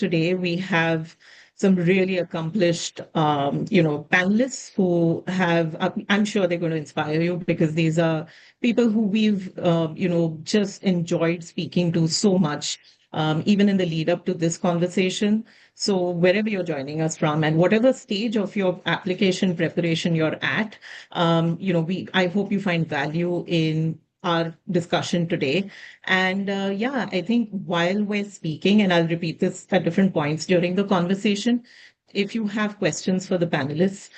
today, we have some really accomplished, panelists who have, I'm sure they're going to inspire you because these are people who we've, just enjoyed speaking to so much, even in the lead up to this conversation. So wherever you're joining us from and whatever stage of your application preparation you're at, I hope you find value in our discussion today. And yeah, I think while we're speaking, and I'll repeat this at different points during the conversation, if you have questions for the panelists,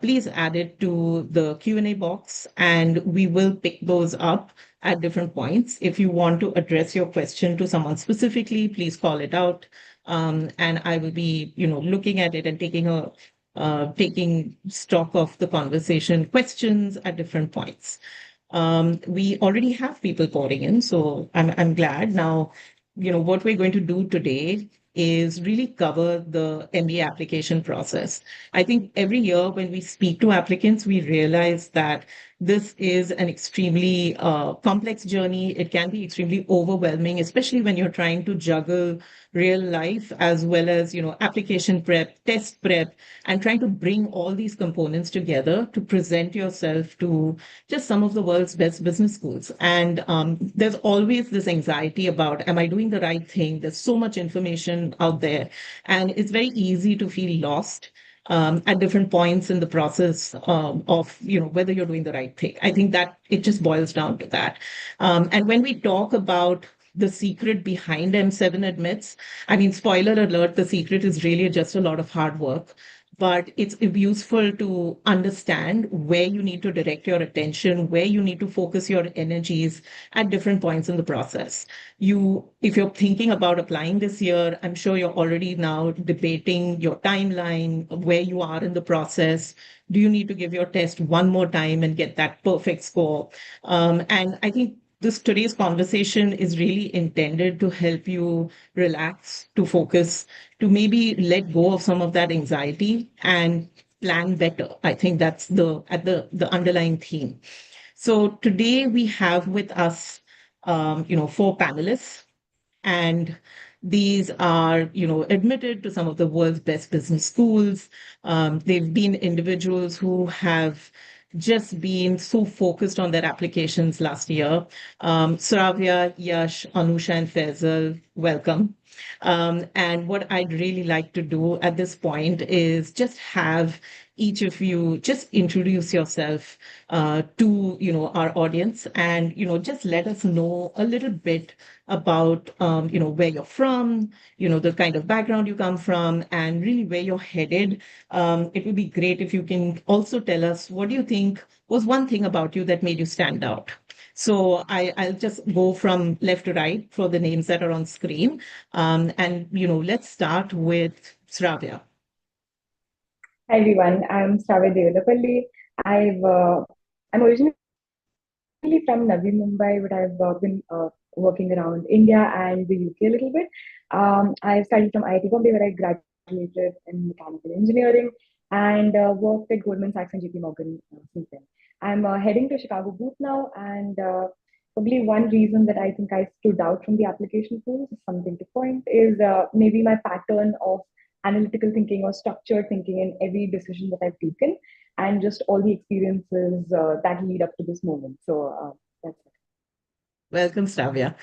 please add it to the Q&A box and we will pick those up at different points. If you want to address your question to someone specifically, please call it out. And I will be, looking at it and taking stock of the conversation questions at different points. We already have people pouring in, so I'm glad. Now, what we're going to do today is really cover the MBA application process. I think every year when we speak to applicants, we realize that this is an extremely complex journey. It can be extremely overwhelming, especially when you're trying to juggle real life as well as, application prep, test prep, and trying to bring all these components together to present yourself to just some of the world's best business schools. And there's always this anxiety about, am I doing the right thing? There's so much information out there, and it's very easy to feel lost at different points in the process of, whether you're doing the right thing. I think that it just boils down to that. And when we talk about the secret behind M7 admits, I mean, spoiler alert, the secret is really just a lot of hard work, but it's useful to understand where you need to direct your attention, where you need to focus your energies at different points in the process. If you're thinking about applying this year, I'm sure you're already now debating your timeline, where you are in the process. Do you need to give your test one more time and get that perfect score? And I think today's conversation is really intended to help you relax, to focus, to maybe let go of some of that anxiety and plan better. I think that's the underlying theme. So today we have with us, four panelists, and these are, admitted to some of the world's best business schools. They've been individuals who have just been so focused on their applications last year. Sravya, Yash, Anusha, and Faisal, welcome. And what I'd really like to do at this point is just have each of you just introduce yourself to our audience, and just let us know a little bit about where you're from, the kind of background you come from, and really where you're headed. It would be great if you can also tell us what do you think was one thing about you that made you stand out. So I'll just go from left to right for the names that are on screen. And let's start with Sravya. Hi everyone, I'm Shravya Devalapalli. I'm originally from Navi Mumbai, but I've been working around India and the UK a little bit. I studied from IIT Bombay, where I graduated in mechanical engineering and worked at Goldman Sachs and JP Morgan since then. I'm heading to Chicago booth now, and probably one reason that I think I stood out from the application pool, is something to point, is maybe my pattern of analytical thinking or structured thinking in every decision that I've taken, and just all the experiences that lead up to this moment. So that's it. Welcome, Sravya.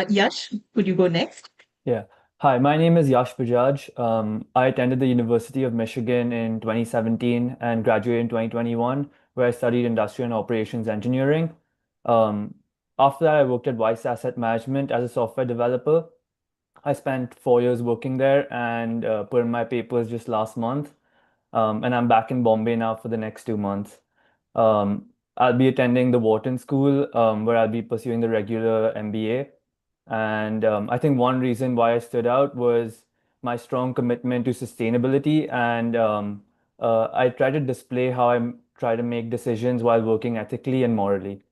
Yash, could you go next? Yeah. Hi, my name is Yash Bajaj. I attended the University of Michigan in 2017 and graduated in 2021, where I studied industrial and operations engineering. After that, I worked at Vice Asset Management as a software developer. I spent 4 years working there and put in my papers just last month. And I'm back in Bombay now for the next 2 months. I'll be attending the Wharton School, where I'll be pursuing the regular MBA. And I think one reason why I stood out was my strong commitment to sustainability. And I try to display how I try to make decisions while working ethically and morally.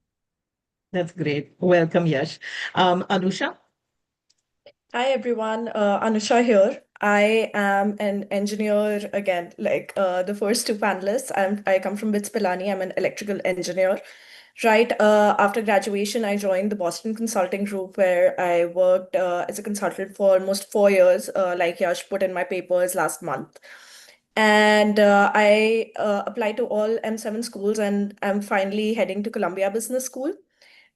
That's great. Welcome, Yash. Anusha? Hi everyone, Anusha here. I am an engineer again, like the first two panelists. I come from BITS Pilani. I'm an electrical engineer. Right. After graduation, I joined the Boston Consulting Group, where I worked as a consultant for almost 4 years, like Yash put in my papers last month. And I applied to all M7 schools, and I'm finally heading to Columbia Business School.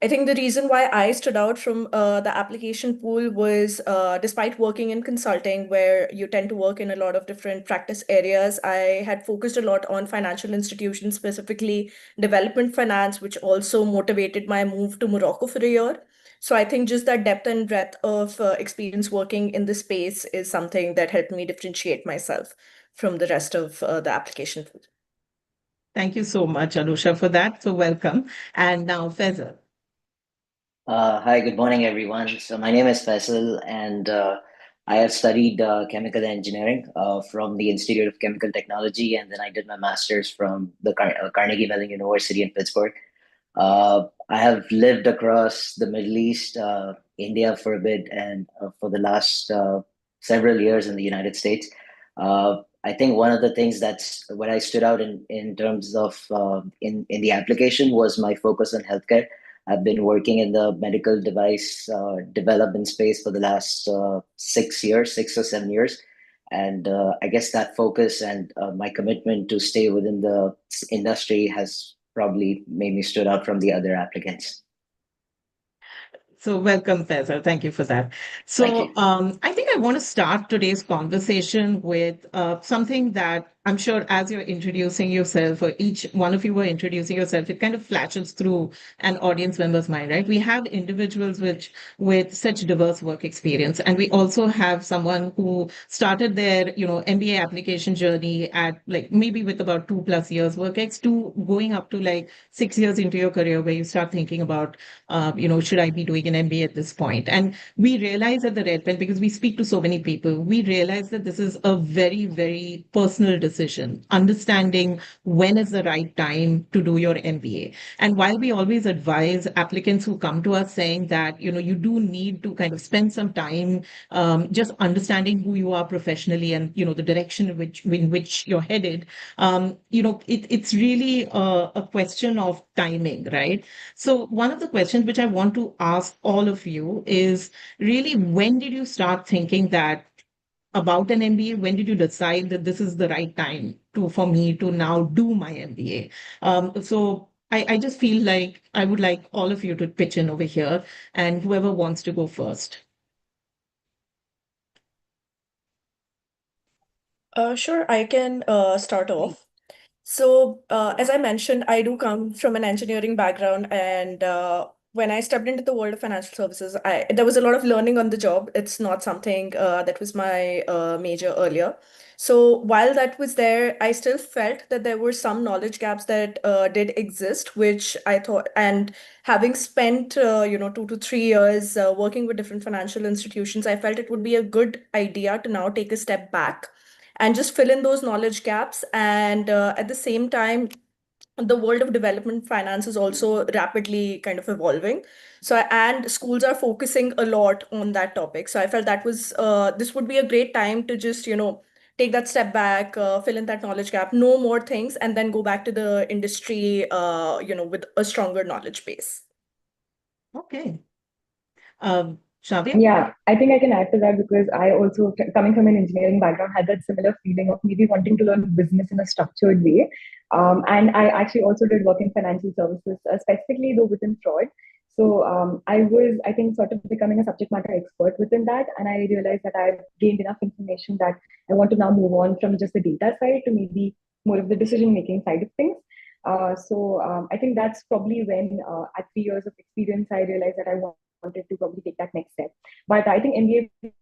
I think the reason why I stood out from the application pool was despite working in consulting, where you tend to work in a lot of different practice areas, I had focused a lot on financial institutions, specifically development finance, which also motivated my move to Morocco for a year. So I think just that depth and breadth of experience working in the space is something that helped me differentiate myself from the rest of the application pool. Thank you so much, Anusha, for that. So welcome. And now, Faisal. Hi, good morning, everyone. So my name is Faisal, and I have studied chemical engineering from the Institute of Chemical Technology, and then I did my master's from the Carnegie Mellon University in Pittsburgh. I have lived across the Middle East, India for a bit, and for the last several years in the United States. I think one of the things that's what I stood out in terms of in the application was my focus on healthcare. I've been working in the medical device development space for the last 6 years, 6 or 7 years. And I guess that focus and my commitment to stay within the industry has probably made me stood out from the other applicants. So welcome, Faisal. Thank you for that. Thank So you. I think I want to start today's conversation with something that I'm sure as you're introducing yourself, or each one of you were introducing yourself, it kind of flashes through an audience member's mind, right? We have individuals with such diverse work experience, and we also have someone who started their, MBA application journey at like maybe with about 2+ years work ex to going up to like 6 years into your career where you start thinking about should I be doing an MBA at this point? And we realize at the Red Pen, because we speak to so many people, we realize that this is a very, very personal decision, understanding when is the right time to do your MBA. And while we always advise applicants who come to us saying that, you do need to kind of spend some time just understanding who you are professionally and, the direction in which you're headed, it's really a question of timing, right? So one of the questions which I want to ask all of you is really, when did you start thinking that about an MBA? When did you decide that this is the right time for me to now do my MBA? So I just feel like I would like all of you to pitch in over here, and whoever wants to go first. Sure, I can start off. So, as I mentioned, I do come from an engineering background, and when I stepped into the world of financial services, there was a lot of learning on the job. It's not something that was my major earlier. So, while that was there, I still felt that there were some knowledge gaps that did exist, which I thought, and having spent 2 to 3 years working with different financial institutions, I felt it would be a good idea to now take a step back and just fill in those knowledge gaps. And at the same time, the world of development finance is also rapidly kind of evolving. So, and schools are focusing a lot on that topic. So I felt that was this would be a great time to just, take that step back, fill in that knowledge gap, know more things, and then go back to the industry, with a stronger knowledge base. Okay. Shavya? Yeah, I think I can add to that because I also, coming from an engineering background, had that similar feeling of maybe wanting to learn business in a structured way. And I actually also did work in financial services, specifically though within fraud. So I was, I think, sort of becoming a subject matter expert within that. And I realized that I've gained enough information that I want to now move on from just the data side to maybe more of the decision making side of things. So I think that's probably when, at 3 years of experience, I realized that I wanted to probably take that next step. But I think MBA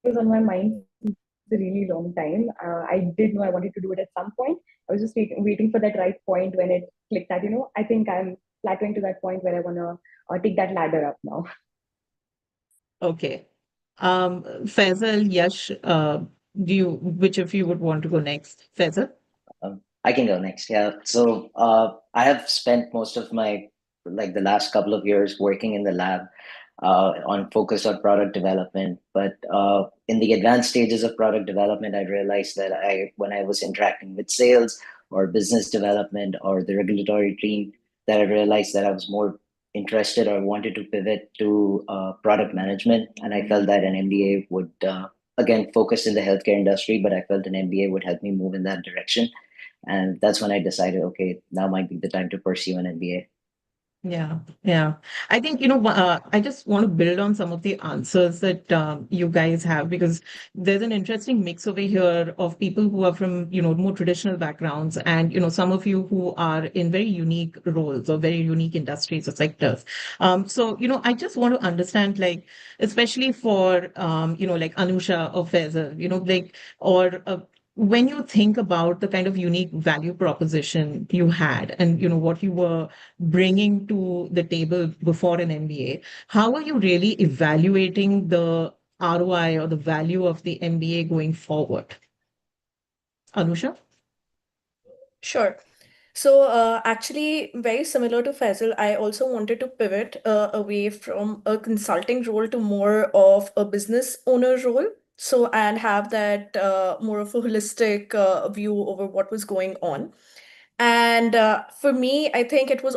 was on my mind since a really long time. I did know I wanted to do it at some point. I was just waiting for that right point when it clicked that, I think I'm plateauing to that point where I want to take that ladder up now. Okay. Faisal, Yash, which of you would want to go next? Faisal? I can go next. Yeah. So I have spent most of my like the last couple of years working in the lab on focus on product development. But in the advanced stages of product development, I realized that when I was interacting with sales or business development or the regulatory team, that I realized that I was more interested or wanted to pivot to product management. And I felt that an MBA would, again, focus in the healthcare industry, but I felt an MBA would help me move in that direction. And that's when I decided, okay, now might be the time to pursue an MBA. Yeah, yeah. I think, I just want to build on some of the answers that you guys have, because there's an interesting mix over here of people who are from, more traditional backgrounds, and, some of you who are in very unique roles or very unique industries or sectors. So, I just want to understand, like, especially for, like Anusha or Faisal, like, or when you think about the kind of unique value proposition you had, and what you were bringing to the table before an MBA, how are you really evaluating the ROI or the value of the MBA going forward? Anusha? Sure. So, actually, very similar to Faisal, I also wanted to pivot away from a consulting role to more of a business owner role. So, and have that more of a holistic view over what was going on. And for me, I think it was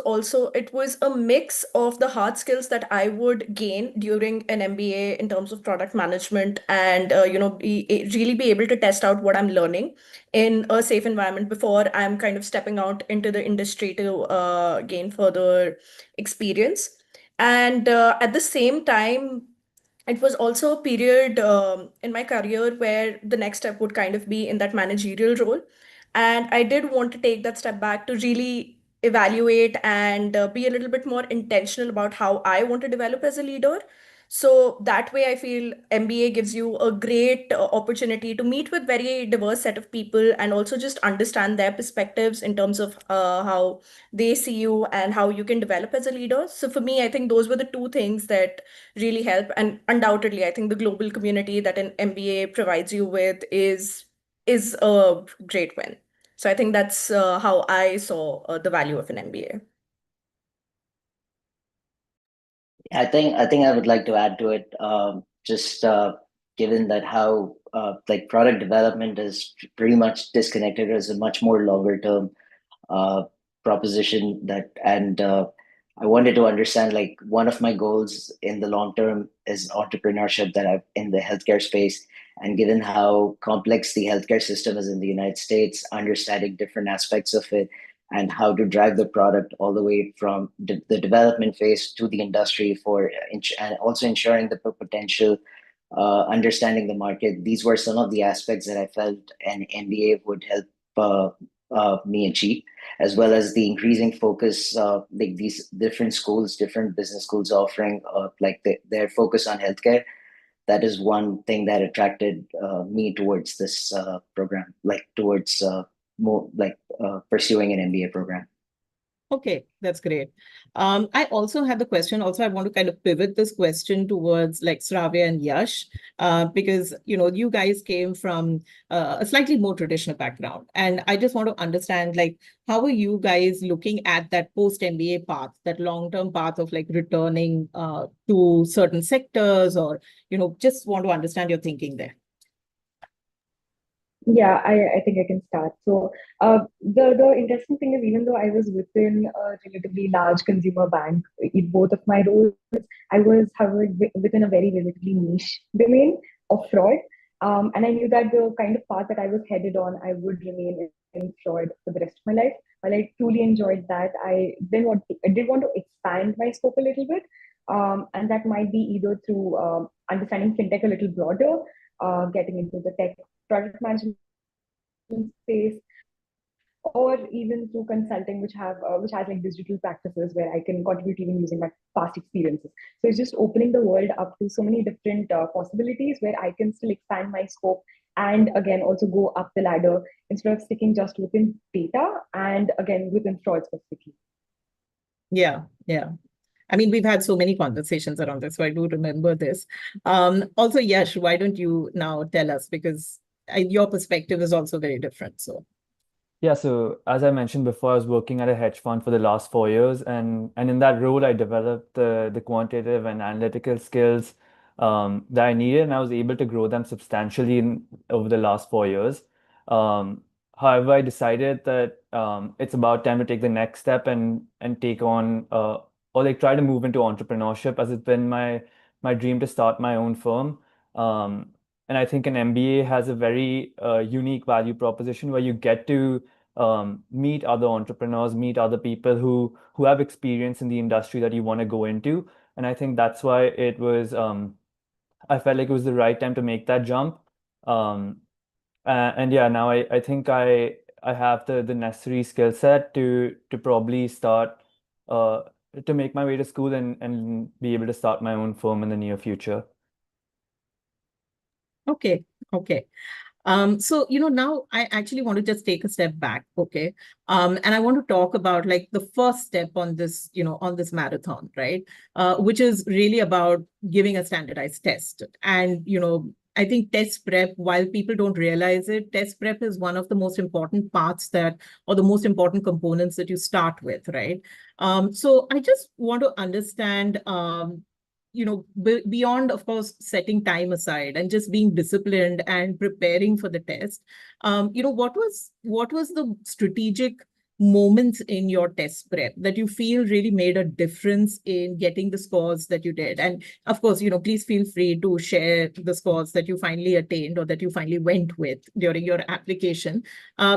a mix of the hard skills that I would gain during an MBA in terms of product management, and really be able to test out what I'm learning in a safe environment before I'm kind of stepping out into the industry to gain further experience. And at the same time, it was also a period in my career where the next step would kind of be in that managerial role. And I did want to take that step back to really evaluate and be a little bit more intentional about how I want to develop as a leader. So that way, I feel MBA gives you a great opportunity to meet with very diverse set of people and also just understand their perspectives in terms of how they see you and how you can develop as a leader. So for me, I think those were the two things that really help. And undoubtedly, I think the global community that an MBA provides you with is a great win. So I think that's how I saw the value of an MBA. I think I would like to add to it. Just given that how like product development is pretty much disconnected as a much more longer term uh, proposition that, and I wanted to understand, like, one of my goals in the long term is entrepreneurship that I've in the healthcare space. And given how complex the healthcare system is in the United States, understanding different aspects of it and how to drive the product all the way from the development phase to the industry for and also ensuring the potential, understanding the market. These were some of the aspects that I felt an MBA would help me achieve, as well as the increasing focus, like these different schools, different business schools offering like their focus on healthcare. That is one thing that attracted me towards this program, like towards more like pursuing an MBA program. Okay, that's great. I also had the question. Also, I want to kind of pivot this question towards like Sravya and Yash, because you guys came from a slightly more traditional background, and I just want to understand, like, how are you guys looking at that post MBA path, that long term path of like returning to certain sectors, or just want to understand your thinking there. Yeah, I think I can start. So the interesting thing is, even though I was within a relatively large consumer bank in both of my roles, I was however within a very relatively niche domain of fraud. And I knew that the kind of path that I was headed on, I would remain in fraud for the rest of my life. While I truly enjoyed that, I did want to expand my scope a little bit. And that might be either through understanding fintech a little broader, getting into the tech product management space, or even through consulting, which has like digital practices where I can contribute even using my past experiences. So it's just opening the world up to so many different possibilities where I can still expand my scope, and again also go up the ladder instead of sticking just within data and again within fraud specifically. Yeah, yeah. I mean, we've had so many conversations around this, so I do remember this. Also, Yash, why don't you now tell us, because your perspective is also very different. So, Yeah, so as I mentioned before, I was working at a hedge fund for the last 4 years, and in that role, I developed the quantitative and analytical skills that I needed, and I was able to grow them substantially over the last 4 years. However, I decided that it's about time to take the next step and take on or like try to move into entrepreneurship, as it's been my dream to start my own firm. Um, and I think an MBA has a very unique value proposition where you get to meet other entrepreneurs, meet other people who have experience in the industry that you want to go into. And I think that's why I felt like it was the right time to make that jump. Um, and yeah, now I think I have the necessary skill set to probably start uh, to make my way to school and be able to start my own firm in the near future. Okay, okay. So, now I actually want to just take a step back, okay? And I want to talk about like the first step on this, on this marathon, right? Which is really about giving a standardized test. And, I think test prep, while people don't realize it, test prep is one of the most important parts or the most important components that you start with, right? So I just want to understand, beyond, of course, setting time aside and just being disciplined and preparing for the test, what was the strategic moments in your test prep that you feel really made a difference in getting the scores that you did? And of course, please feel free to share the scores that you finally attained or that you finally went with during your application.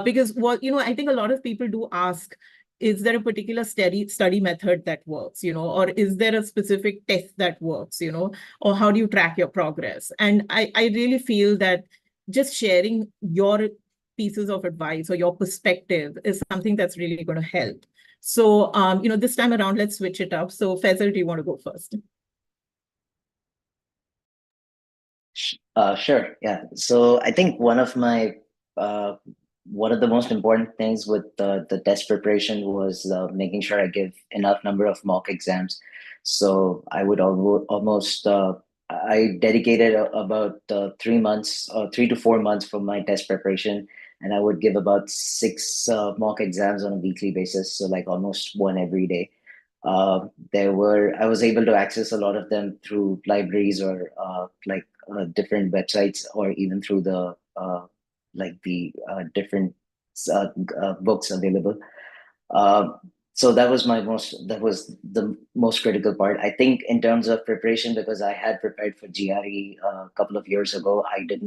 Because I think a lot of people do ask, is there a particular study method that works, or is there a specific test that works, or how do you track your progress? And I really feel that just sharing your pieces of advice or your perspective is something that's really going to help. So, this time around, let's switch it up. So, Faisal, do you want to go first? Sure. Yeah. So I think one of the most important things with the test preparation was making sure I give enough number of mock exams. So I would almost I dedicated about 3 months, 3 to 4 months for my test preparation, and I would give about six mock exams on a weekly basis. So like almost one every day. I was able to access a lot of them through libraries or different websites, or even through the different uh, books available. Uh, so that was the most critical part. I think in terms of preparation, because I had prepared for GRE a couple of years ago, I did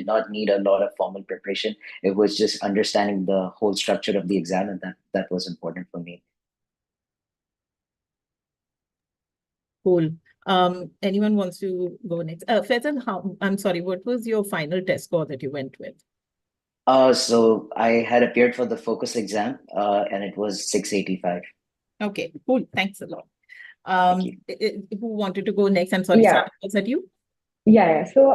not need a lot of formal preparation. It was just understanding the whole structure of the exam, and that was important for me. Cool. Anyone wants to go next? Faisal, I'm sorry, what was your final test score that you went with? So I had appeared for the focus exam, and it was 685. Okay, cool. Thanks a lot. Thank you. Who wanted to go next? I'm sorry, Yeah. was that you? Yeah. So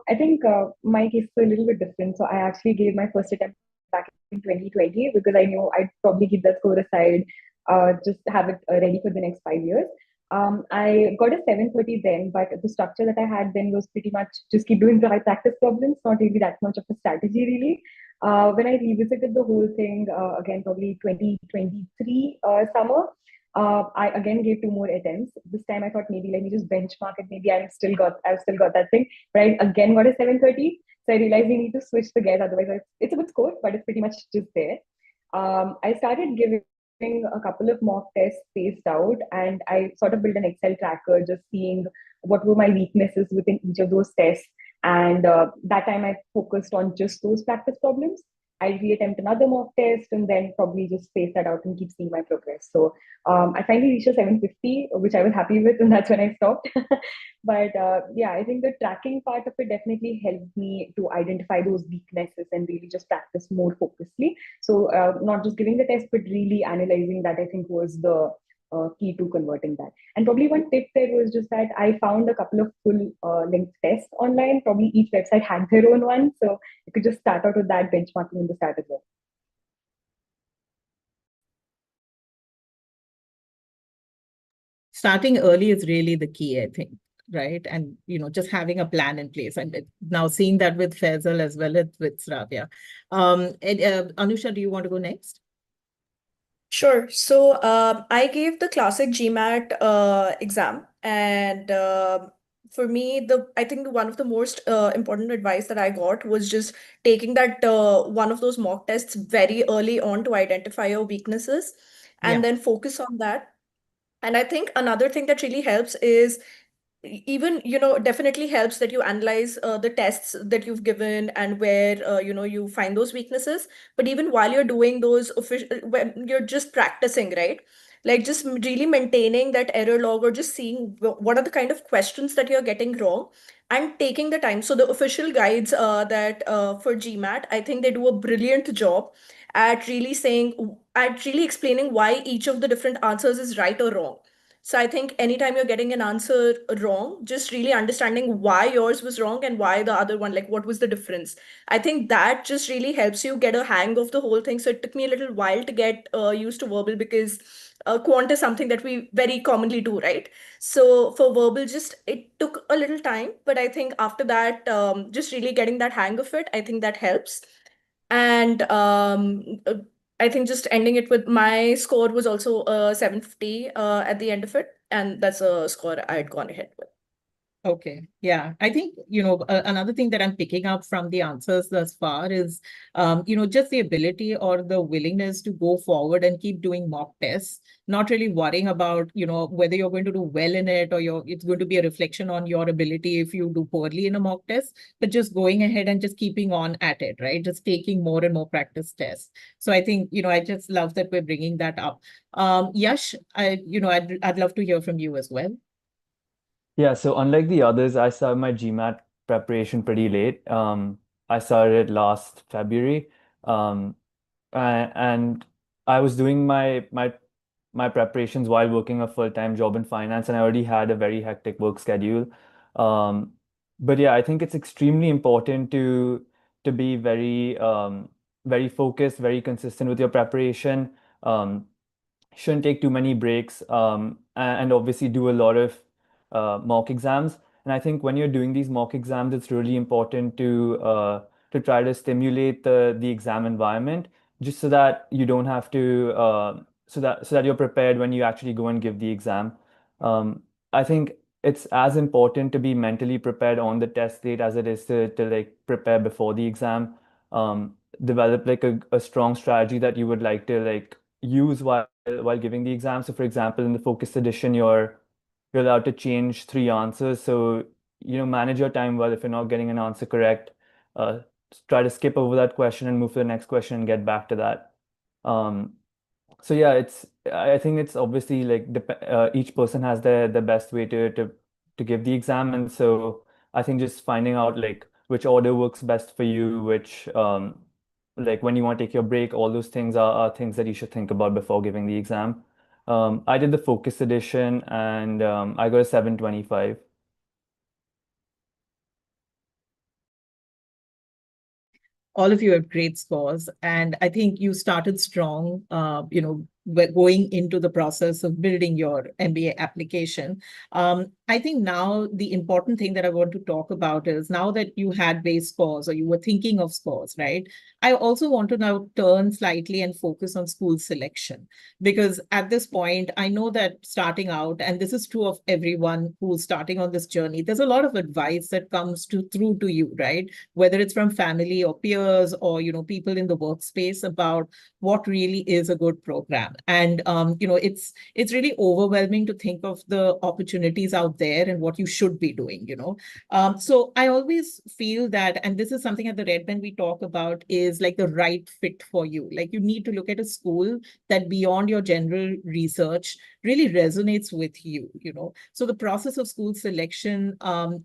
I think my case is a little bit different. So I actually gave my first attempt back in 2020 because I knew I'd probably keep that score aside, just have it ready for the next 5 years. I got a 730 then, but the structure that I had then was pretty much just keep doing practice problems, not really that much of a strategy, really. When I revisited the whole thing again, probably 2023 summer, I again gave two more attempts. This time I thought maybe let me just benchmark it. Maybe I've still got that thing. But I again got a 730. So I realized we need to switch the gears. Otherwise, it's a good score, but it's pretty much just there. I started giving a couple of mock tests spaced out, and I sort of built an Excel tracker, just seeing what were my weaknesses within each of those tests. And that time I focused on just those practice problems. I reattempt another mock test and then probably just space that out and keep seeing my progress. So I finally reached a 750, which I was happy with, and that's when I stopped. But yeah, I think the tracking part of it definitely helped me to identify those weaknesses and really just practice more focusedly. So not just giving the test, but really analyzing that, I think was the key to converting that. And probably one tip there was just that I found a couple of full length tests online. Probably each website had their own one. So you could just start out with that benchmarking in the start as well. Starting early is really the key, I think, right? And, just having a plan in place. And now seeing that with Faisal as well as with Sravya. Anusha, do you want to go next? Sure. So I gave the classic GMAT exam, and for me, I think one of the most important advice that I got was just taking that one of those mock tests very early on to identify your weaknesses and Yeah. then focus on that. And I think another thing that really helps is even, definitely helps that you analyze the tests that you've given and where, you find those weaknesses. But even while you're doing those when you're just practicing, right? Like just really maintaining that error log or just seeing what are the kind of questions that you're getting wrong and taking the time. So the official guides that for GMAT, I think they do a brilliant job at really explaining why each of the different answers is right or wrong. So I think anytime you're getting an answer wrong, just really understanding why yours was wrong and why the other one, like what was the difference. I think that just really helps you get a hang of the whole thing. So it took me a little while to get used to verbal because quant is something that we very commonly do, right? So for verbal, just it took a little time, but I think after that, just really getting that hang of it, I think that helps. And I think just ending it with my score was also 750 at the end of it. And that's a score I had gone ahead with. Okay. Yeah. I think, another thing that I'm picking up from the answers thus far is, just the ability or the willingness to go forward and keep doing mock tests, not really worrying about, whether you're going to do well in it or it's going to be a reflection on your ability if you do poorly in a mock test, but just going ahead and just keeping on at it, right? Just taking more and more practice tests. So I think, I just love that we're bringing that up. Yash, I'd love to hear from you as well. Yeah, so unlike the others, I started my GMAT preparation pretty late. I started last February, um, and I was doing my preparations while working a full-time job in finance, and I already had a very hectic work schedule. Um, but yeah, I think it's extremely important to be very focused, very consistent with your preparation. Um, shouldn't take too many breaks, and obviously do a lot of mock exams. And I think when you're doing these mock exams, it's really important to try to stimulate the exam environment, just so that you don't have to so that you're prepared when you actually go and give the exam. I think it's as important to be mentally prepared on the test date as it is to like prepare before the exam. Develop like a strong strategy that you would like to like use while giving the exam. So for example, in the focus edition, you're allowed to change three answers. So, manage your time well. If you're not getting an answer correct, uh, try to skip over that question and move to the next question and get back to that. Um, so yeah, I think it's obviously like each person has their best way to give the exam. And so I think just finding out like which order works best for you, which like when you want to take your break, all those things are things that you should think about before giving the exam. I did the focus edition, and I got a 725. All of you have great scores, and I think you started strong, going into the process of building your MBA application. I think now the important thing that I want to talk about is, now that you had base scores or you were thinking of scores, right? I also want to now turn slightly and focus on school selection, because at this point, I know that starting out, and this is true of everyone who's starting on this journey, there's a lot of advice that comes through to you, right? Whether it's from family or peers or people in the workspace about what really is a good program. And it's really overwhelming to think of the opportunities out there and what you should be doing. So I always feel that, and this is something at the Red Pen we talk about, is like the right fit for you. Like, you need to look at a school that beyond your general research really resonates with you. So the process of school selection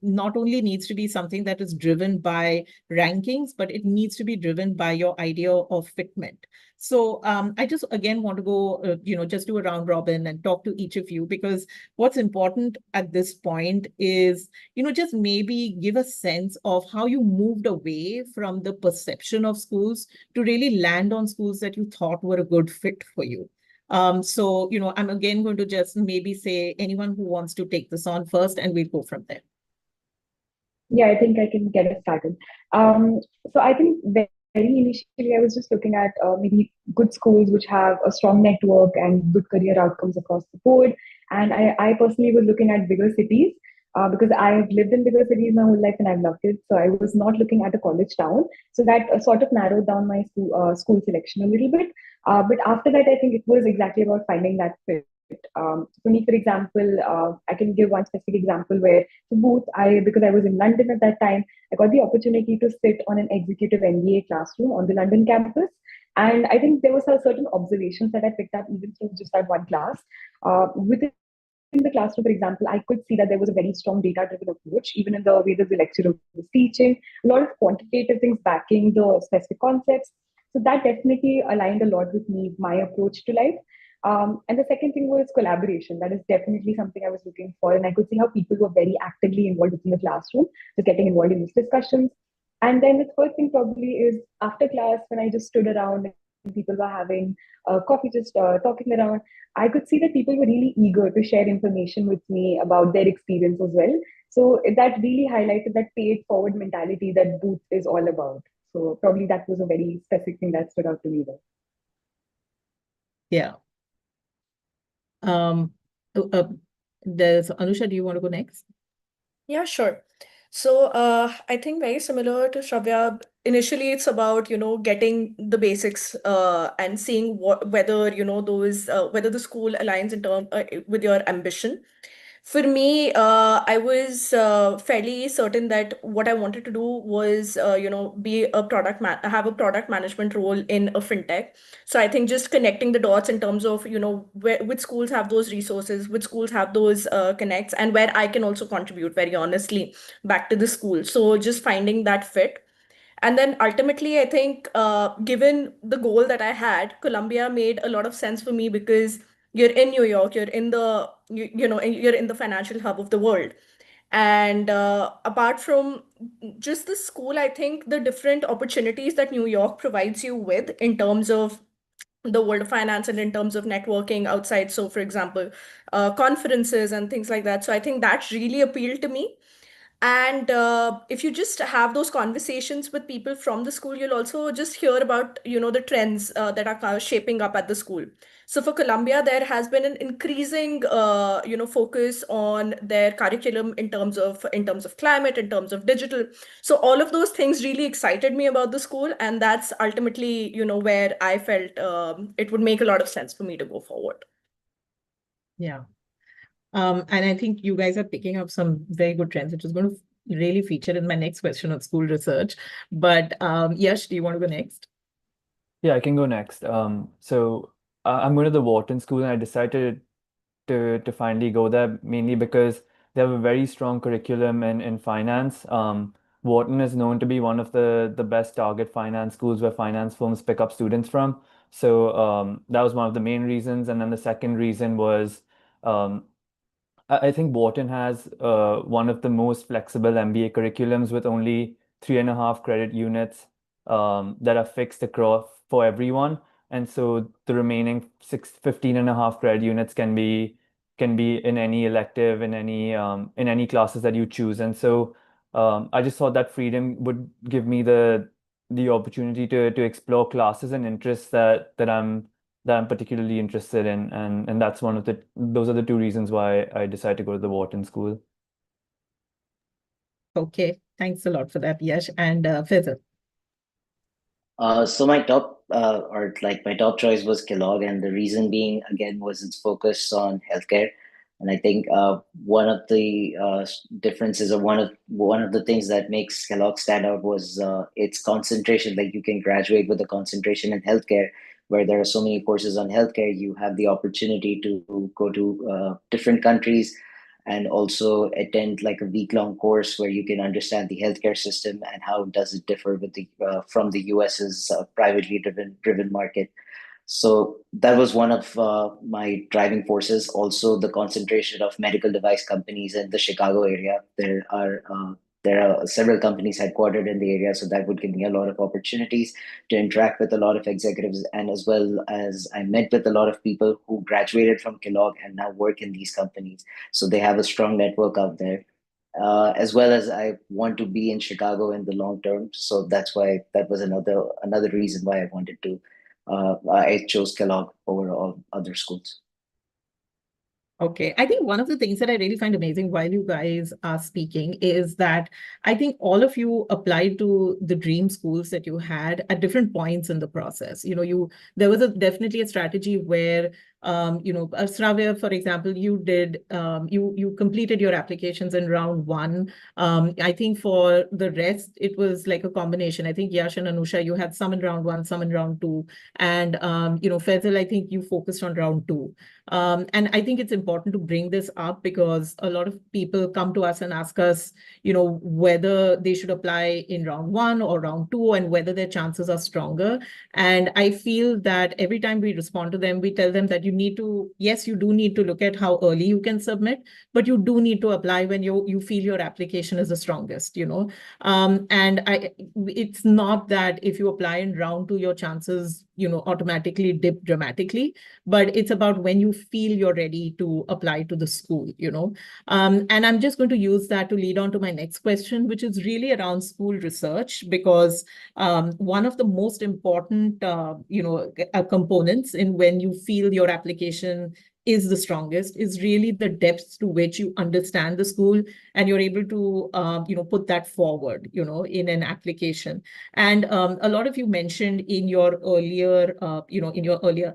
not only needs to be something that is driven by rankings, but it needs to be driven by your idea of fitment. So I just again want to go, just do a round robin and talk to each of you, because what's important at this point is, just maybe give a sense of how you moved away from the perception of schools to really land on schools that you thought were a good fit for you. So, I'm again going to just maybe say anyone who wants to take this on first, and we'll go from there. Yeah, I think I can get us started. So I think very initially I was just looking at maybe good schools which have a strong network and good career outcomes across the board. And I personally was looking at bigger cities. because I've lived in bigger cities my whole life and I've loved it. So I was not looking at a college town. So that sort of narrowed down my school selection a little bit. But after that, I think it was exactly about finding that fit. For me, for example, I can give one specific example where to Booth, because I was in London at that time, I got the opportunity to sit on an executive MBA classroom on the London campus. And I think there was a certain observations that I picked up even through just that one class. Within the classroom, for example, I could see that there was a very strong data-driven approach, even in the way that the lecturer was teaching, a lot of quantitative things backing the specific concepts. So that definitely aligned a lot with me, my approach to life. And the second thing was collaboration. That is definitely something I was looking for. And I could see how people were very actively involved in the classroom, just getting involved in these discussions. And then the third thing probably is after class, when I just stood around and people were having coffee, just talking around, I could see that people were really eager to share information with me about their experience as well. So that really highlighted that paid forward mentality that Booth is all about. So probably that was a very specific thing that stood out to me there. Yeah. There's Anusha, do you want to go next? Yeah, sure. So I think very similar to Shravya, initially it's about, getting the basics and seeing whether, whether the school aligns in term with your ambition. For me, I was fairly certain that what I wanted to do was, be a have a product management role in a fintech. So I think just connecting the dots in terms of, which schools have those resources, which schools have those connects, and where I can also contribute very honestly back to the school. So just finding that fit. And then ultimately, I think, given the goal that I had, Columbia made a lot of sense for me because you're in New York, you're in the you're in the financial hub of the world. And apart from just the school, I think the different opportunities that New York provides you with in terms of the world of finance and in terms of networking outside. So, for example, conferences and things like that. So, I think that really appealed to me. And if you just have those conversations with people from the school, you'll also just hear about, the trends that are shaping up at the school. So for Columbia, there has been an increasing, focus on their curriculum in terms of climate, in terms of digital. So all of those things really excited me about the school, and that's ultimately, where I felt it would make a lot of sense for me to go forward. Yeah. And I think you guys are picking up some very good trends, which is going to really feature in my next question on school research. But Yash, do you want to go next? Yeah, I can go next. So I'm going to the Wharton School, and I decided to finally go there mainly because they have a very strong curriculum in finance. Wharton is known to be one of the best target finance schools where finance firms pick up students from. So that was one of the main reasons. And then the second reason was um, I think Wharton has one of the most flexible MBA curriculums with only 3.5 credit units that are fixed across for everyone. And so the remaining 15.5 credit units can be in any elective, in any classes that you choose. And so I just thought that freedom would give me the opportunity to explore classes and interests that I'm particularly interested in, and those are the two reasons why I decided to go to the Wharton School. Okay, thanks a lot for that, Yash. And Faisal. So my top choice was Kellogg, and the reason being again was its focus on healthcare. And I think one of the differences, or one of the things that makes Kellogg stand out was its concentration. Like you can graduate with a concentration in healthcare, where there are so many courses on healthcare. You have the opportunity to go to different countries and also attend like a week-long course where you can understand the healthcare system and how does it differ with the from the US's privately driven market. So that was one of my driving forces. Also, the concentration of medical device companies in the Chicago area. There are several companies headquartered in the area, so that would give me a lot of opportunities to interact with a lot of executives, and as well as I met with a lot of people who graduated from Kellogg and now work in these companies. So they have a strong network out there. As well as I want to be in Chicago in the long term, so that was another reason why I chose Kellogg over all other schools. Okay. I think one of the things that I really find amazing while you guys are speaking is that I think all of you applied to the dream schools that you had at different points in the process. There was definitely a strategy where, Shravya, for example, you completed your applications in round one. I think for the rest, it was like a combination. I think Yash and Anusha, you had some in round one, some in round two. And, Faisal, I think you focused on round two. And I think it's important to bring this up because a lot of people come to us and ask us, whether they should apply in round one or round two and whether their chances are stronger. And I feel that every time we respond to them, we tell them that yes, you do need to look at how early you can submit, but you do need to apply when you feel your application is the strongest, it's not that if you apply in round two, your chances, automatically dip dramatically, but it's about when you feel you're ready to apply to the school, And I'm just going to use that to lead on to my next question, which is really around school research, because one of the most important, components in when you feel your application is the strongest is really the depth to which you understand the school and you're able to put that forward in an application. And a lot of you mentioned in your earlier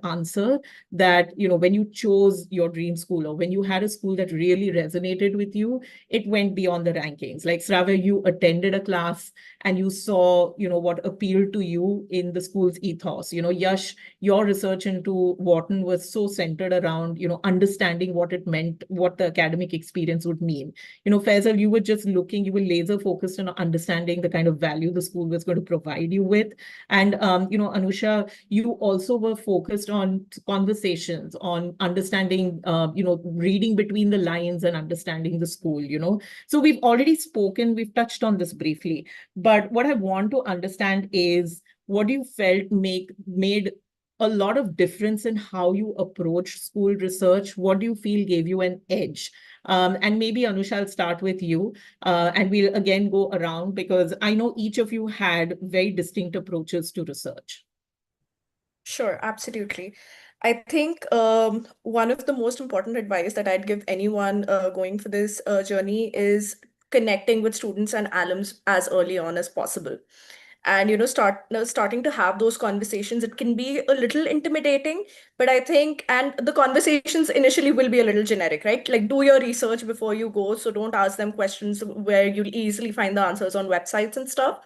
answer that when you chose your dream school or when you had a school that really resonated with you, it went beyond the rankings. Like Shravya, you attended a class and you saw what appealed to you in the school's ethos. Yash, your research into Wharton was so centered around understanding what it meant, what the academic experience would mean. Faisal, you were laser focused on understanding the kind of value the school was going to provide you with. And Anusha, you also were focused on conversations, on understanding, reading between the lines and understanding the school. So we've already spoken, we've touched on this briefly, but what I want to understand is what you felt made a lot of difference in how you approach school research. What do you feel gave you an edge? And maybe Anusha, I'll start with you, and we'll again go around because I know each of you had very distinct approaches to research. Sure, absolutely. I think one of the most important advice that I'd give anyone going for this journey is connecting with students and alums as early on as possible. And starting to have those conversations, it can be a little intimidating, but I think, and the conversations initially will be a little generic, right? Like, do your research before you go, so don't ask them questions where you'll easily find the answers on websites and stuff.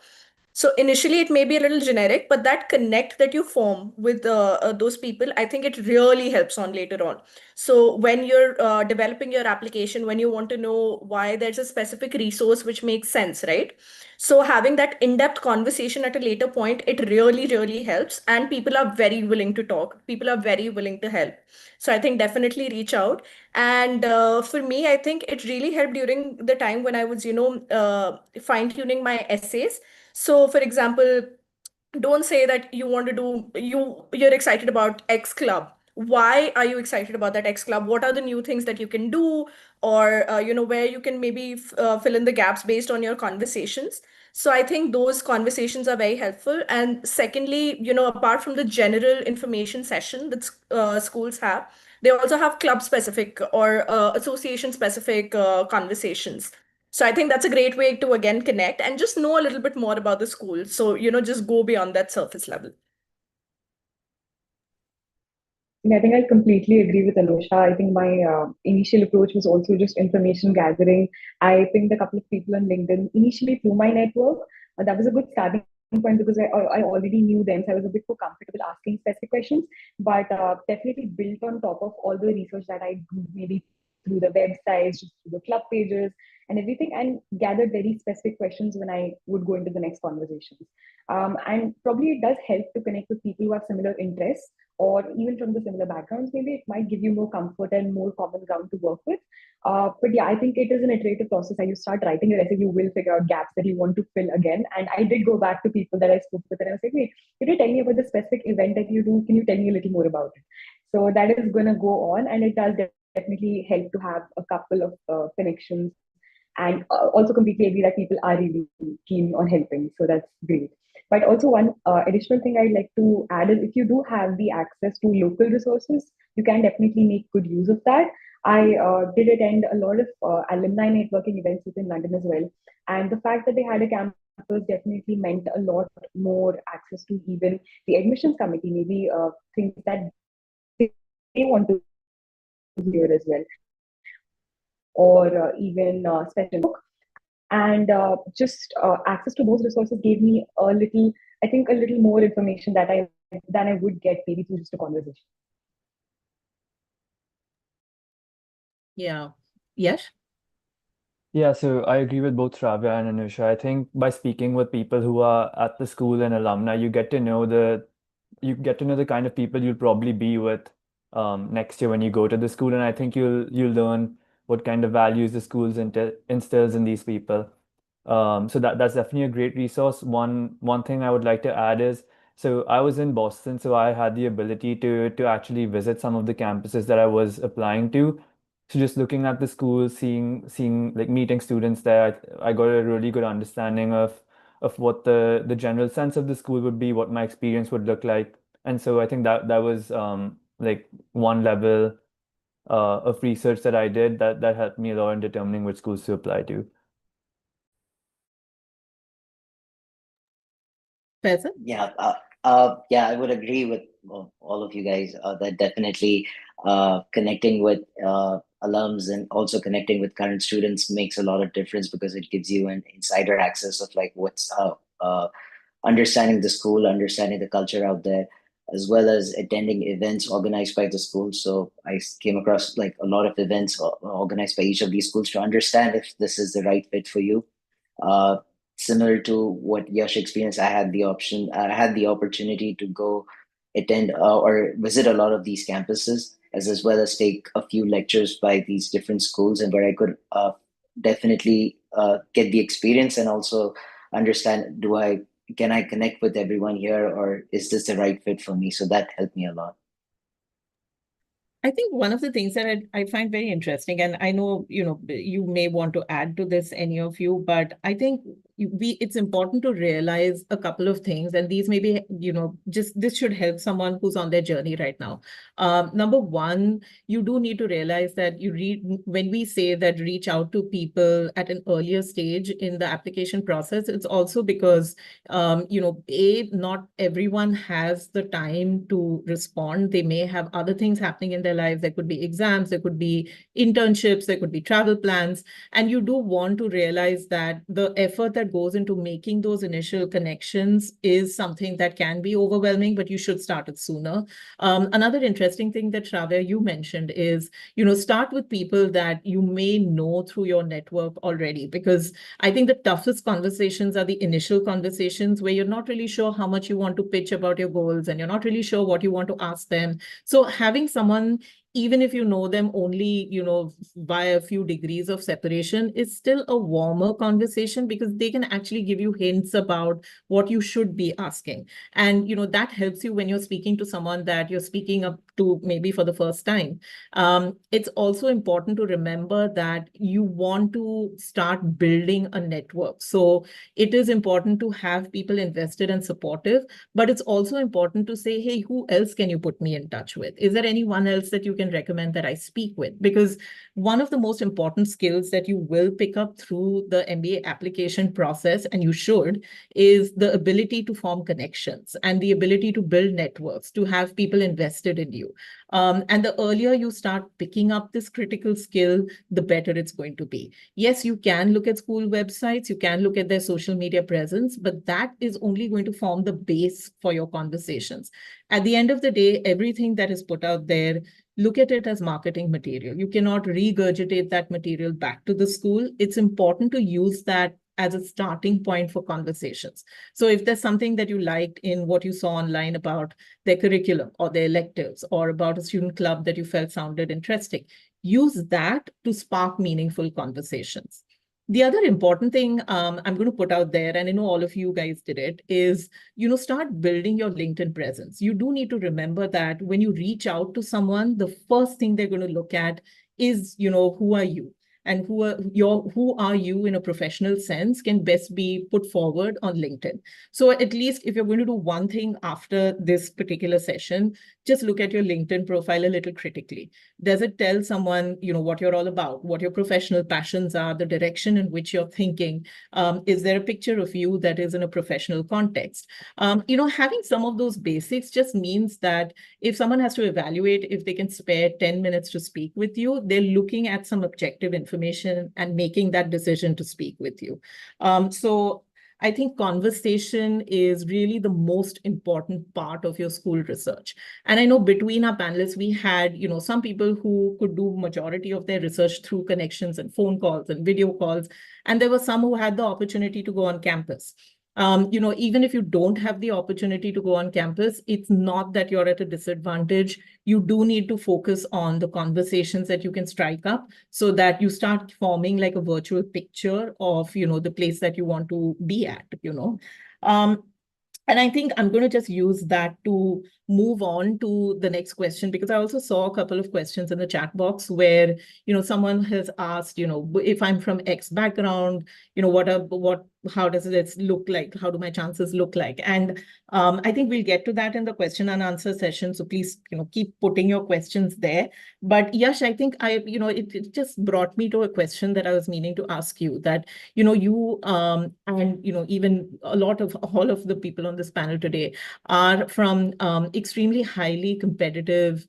So initially it may be a little generic, but that connect that you form with those people, I think it really helps on later on. So when you're developing your application, when you want to know why there's a specific resource which makes sense, right? So having that in-depth conversation at a later point, it really, really helps. And people are very willing to talk. People are very willing to help. So I think definitely reach out. And for me, I think it really helped during the time when I was, fine-tuning my essays. So, for example, don't say that you want to do you're excited about X club. Why are you excited about that X club? What are the new things that you can do, or where you can maybe fill in the gaps based on your conversations. So I think those conversations are very helpful. And secondly, apart from the general information session that schools have, they also have club specific or association specific conversations. So I think that's a great way to again connect and just know a little bit more about the school. So, just go beyond that surface level. Yeah, I think I completely agree with Anusha. I think my initial approach was also just information gathering. I pinged a couple of people on LinkedIn initially through my network. That was a good starting point because I already knew them, so I was a bit more comfortable asking specific questions. But definitely built on top of all the research that I do, maybe through the websites, just through the club pages and everything, and gathered very specific questions when I would go into the next conversations. And probably it does help to connect with people who have similar interests or even from the similar backgrounds. Maybe it might give you more comfort and more common ground to work with. But yeah, I think it is an iterative process. As you start writing your essay, you will figure out gaps that you want to fill again. And I did go back to people that I spoke with and I was like, wait, could you tell me about the specific event that you do? Can you tell me a little more about it? So that is going to go on, and it does definitely help to have a couple of connections, and also completely agree that people are really keen on helping. So that's great. But also one additional thing I'd like to add is if you do have the access to local resources, you can definitely make good use of that. I did attend a lot of alumni networking events within London as well. And the fact that they had a campus definitely meant a lot more access to even the admissions committee, maybe things that they want to hear as well, or even special. And just access to those resources gave me a little, I think, a little more information that than I would get maybe through just a conversation. Yeah. Yes. Yeah, so I agree with both Shravya and Anusha. I think by speaking with people who are at the school and alumni, you get to know the kind of people you'll probably be with next year when you go to the school, and I think you'll learn what kind of values the schools instills in these people. So that's definitely a great resource. One thing I would like to add is, so I was in Boston, so I had the ability to actually visit some of the campuses that I was applying to. So just looking at the school, seeing like meeting students there, I got a really good understanding of what the general sense of the school would be, what my experience would look like. And so I think that was like one level of research that I did that helped me a lot in determining which schools to apply to. Faisal? Yeah, I would agree with all of you guys that definitely connecting with alums and also connecting with current students makes a lot of difference because it gives you an insider access of like what's understanding the school, understanding the culture out there, as well as attending events organized by the school. So I came across like a lot of events organized by each of these schools to understand if this is the right fit for you. Uh, Similar to what Yash experienced, I had the opportunity to go attend or visit a lot of these campuses, as well as take a few lectures by these different schools, and where I could definitely get the experience and also understand, can I connect with everyone here, or is this the right fit for me? So that helped me a lot. I think one of the things that I find very interesting, and I know, you may want to add to this, any of you, but I think it's important to realize a couple of things, and these may be, just this should help someone who's on their journey right now. Number one, you do need to realize that when we say that reach out to people at an earlier stage in the application process, it's also because, not everyone has the time to respond. They may have other things happening in their lives. There could be exams, there could be internships, there could be travel plans. And you do want to realize that the effort that goes into making those initial connections is something that can be overwhelming, but you should start it sooner. Another interesting thing that Shravya, you mentioned is, start with people that you may know through your network already, because I think the toughest conversations are the initial conversations where you're not really sure how much you want to pitch about your goals and you're not really sure what you want to ask them. So having someone, even if you know them only, by a few degrees of separation, is still a warmer conversation because they can actually give you hints about what you should be asking. And, that helps you when you're speaking to someone that you're speaking up to maybe for the first time. It's also important to remember that you want to start building a network. So it is important to have people invested and supportive, but it's also important to say, hey, who else can you put me in touch with? Is there anyone else that you can recommend that I speak with? Because one of the most important skills that you will pick up through the MBA application process, and you should, is the ability to form connections and the ability to build networks, to have people invested in you. And the earlier you start picking up this critical skill, the better it's going to be. Yes, you can look at school websites, you can look at their social media presence, but that is only going to form the base for your conversations. At the end of the day, everything that is put out there, look at it as marketing material. You cannot regurgitate that material back to the school. It's important to use that as a starting point for conversations. So if there's something that you liked in what you saw online about their curriculum or their electives or about a student club that you felt sounded interesting, use that to spark meaningful conversations. The other important thing I'm going to put out there, and I know all of you guys did it, is, start building your LinkedIn presence. You do need to remember that when you reach out to someone, the first thing they're going to look at is, who are you? And who are you in a professional sense can best be put forward on LinkedIn. So at least if you're going to do one thing after this particular session, just look at your LinkedIn profile a little critically. Does it tell someone, what you're all about, what your professional passions are, the direction in which you're thinking? Is there a picture of you that is in a professional context? Having some of those basics just means that if someone has to evaluate if they can spare 10 minutes to speak with you, they're looking at some objective information and making that decision to speak with you. So I think conversation is really the most important part of your school research. And I know between our panelists, we had, some people who could do majority of their research through connections and phone calls and video calls. And there were some who had the opportunity to go on campus. Even if you don't have the opportunity to go on campus, it's not that you're at a disadvantage. You do need to focus on the conversations that you can strike up so that you start forming like a virtual picture of, the place that you want to be at, and I think I'm going to just use that to move on to the next question, because I also saw a couple of questions in the chat box where, someone has asked, if I'm from X background, how does this look like? How do my chances look like? And I think we'll get to that in the question and answer session. So please, keep putting your questions there. But Yash, I think it just brought me to a question that I was meaning to ask you, that, you and, even all of the people on this panel today are from extremely highly competitive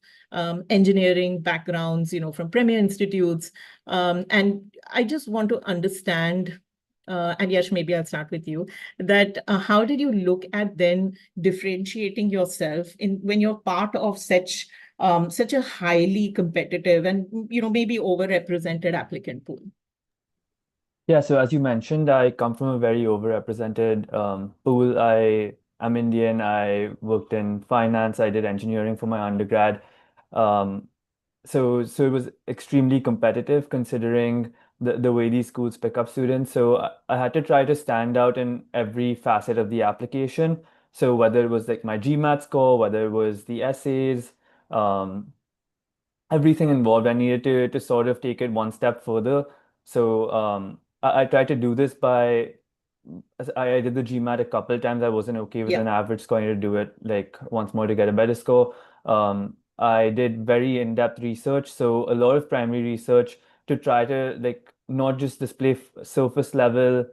engineering backgrounds, from premier institutes. And I just want to understand, and Yash, maybe I'll start with you, that how did you look at then differentiating yourself when you're part of such a highly competitive and, maybe overrepresented applicant pool? Yeah, so as you mentioned, I come from a very overrepresented pool. I'm Indian. I worked in finance. I did engineering for my undergrad. Um, so it was extremely competitive considering the way these schools pick up students. So I had to try to stand out in every facet of the application. So whether it was like my GMAT score, whether it was the essays, um, everything involved. I needed to sort of take it one step further. So I tried to do this by I did the GMAT a couple of times. I wasn't okay with Yeah. an average score. I needed to do it like once more to get a better score. I did very in-depth research, so a lot of primary research to try to like not just display surface level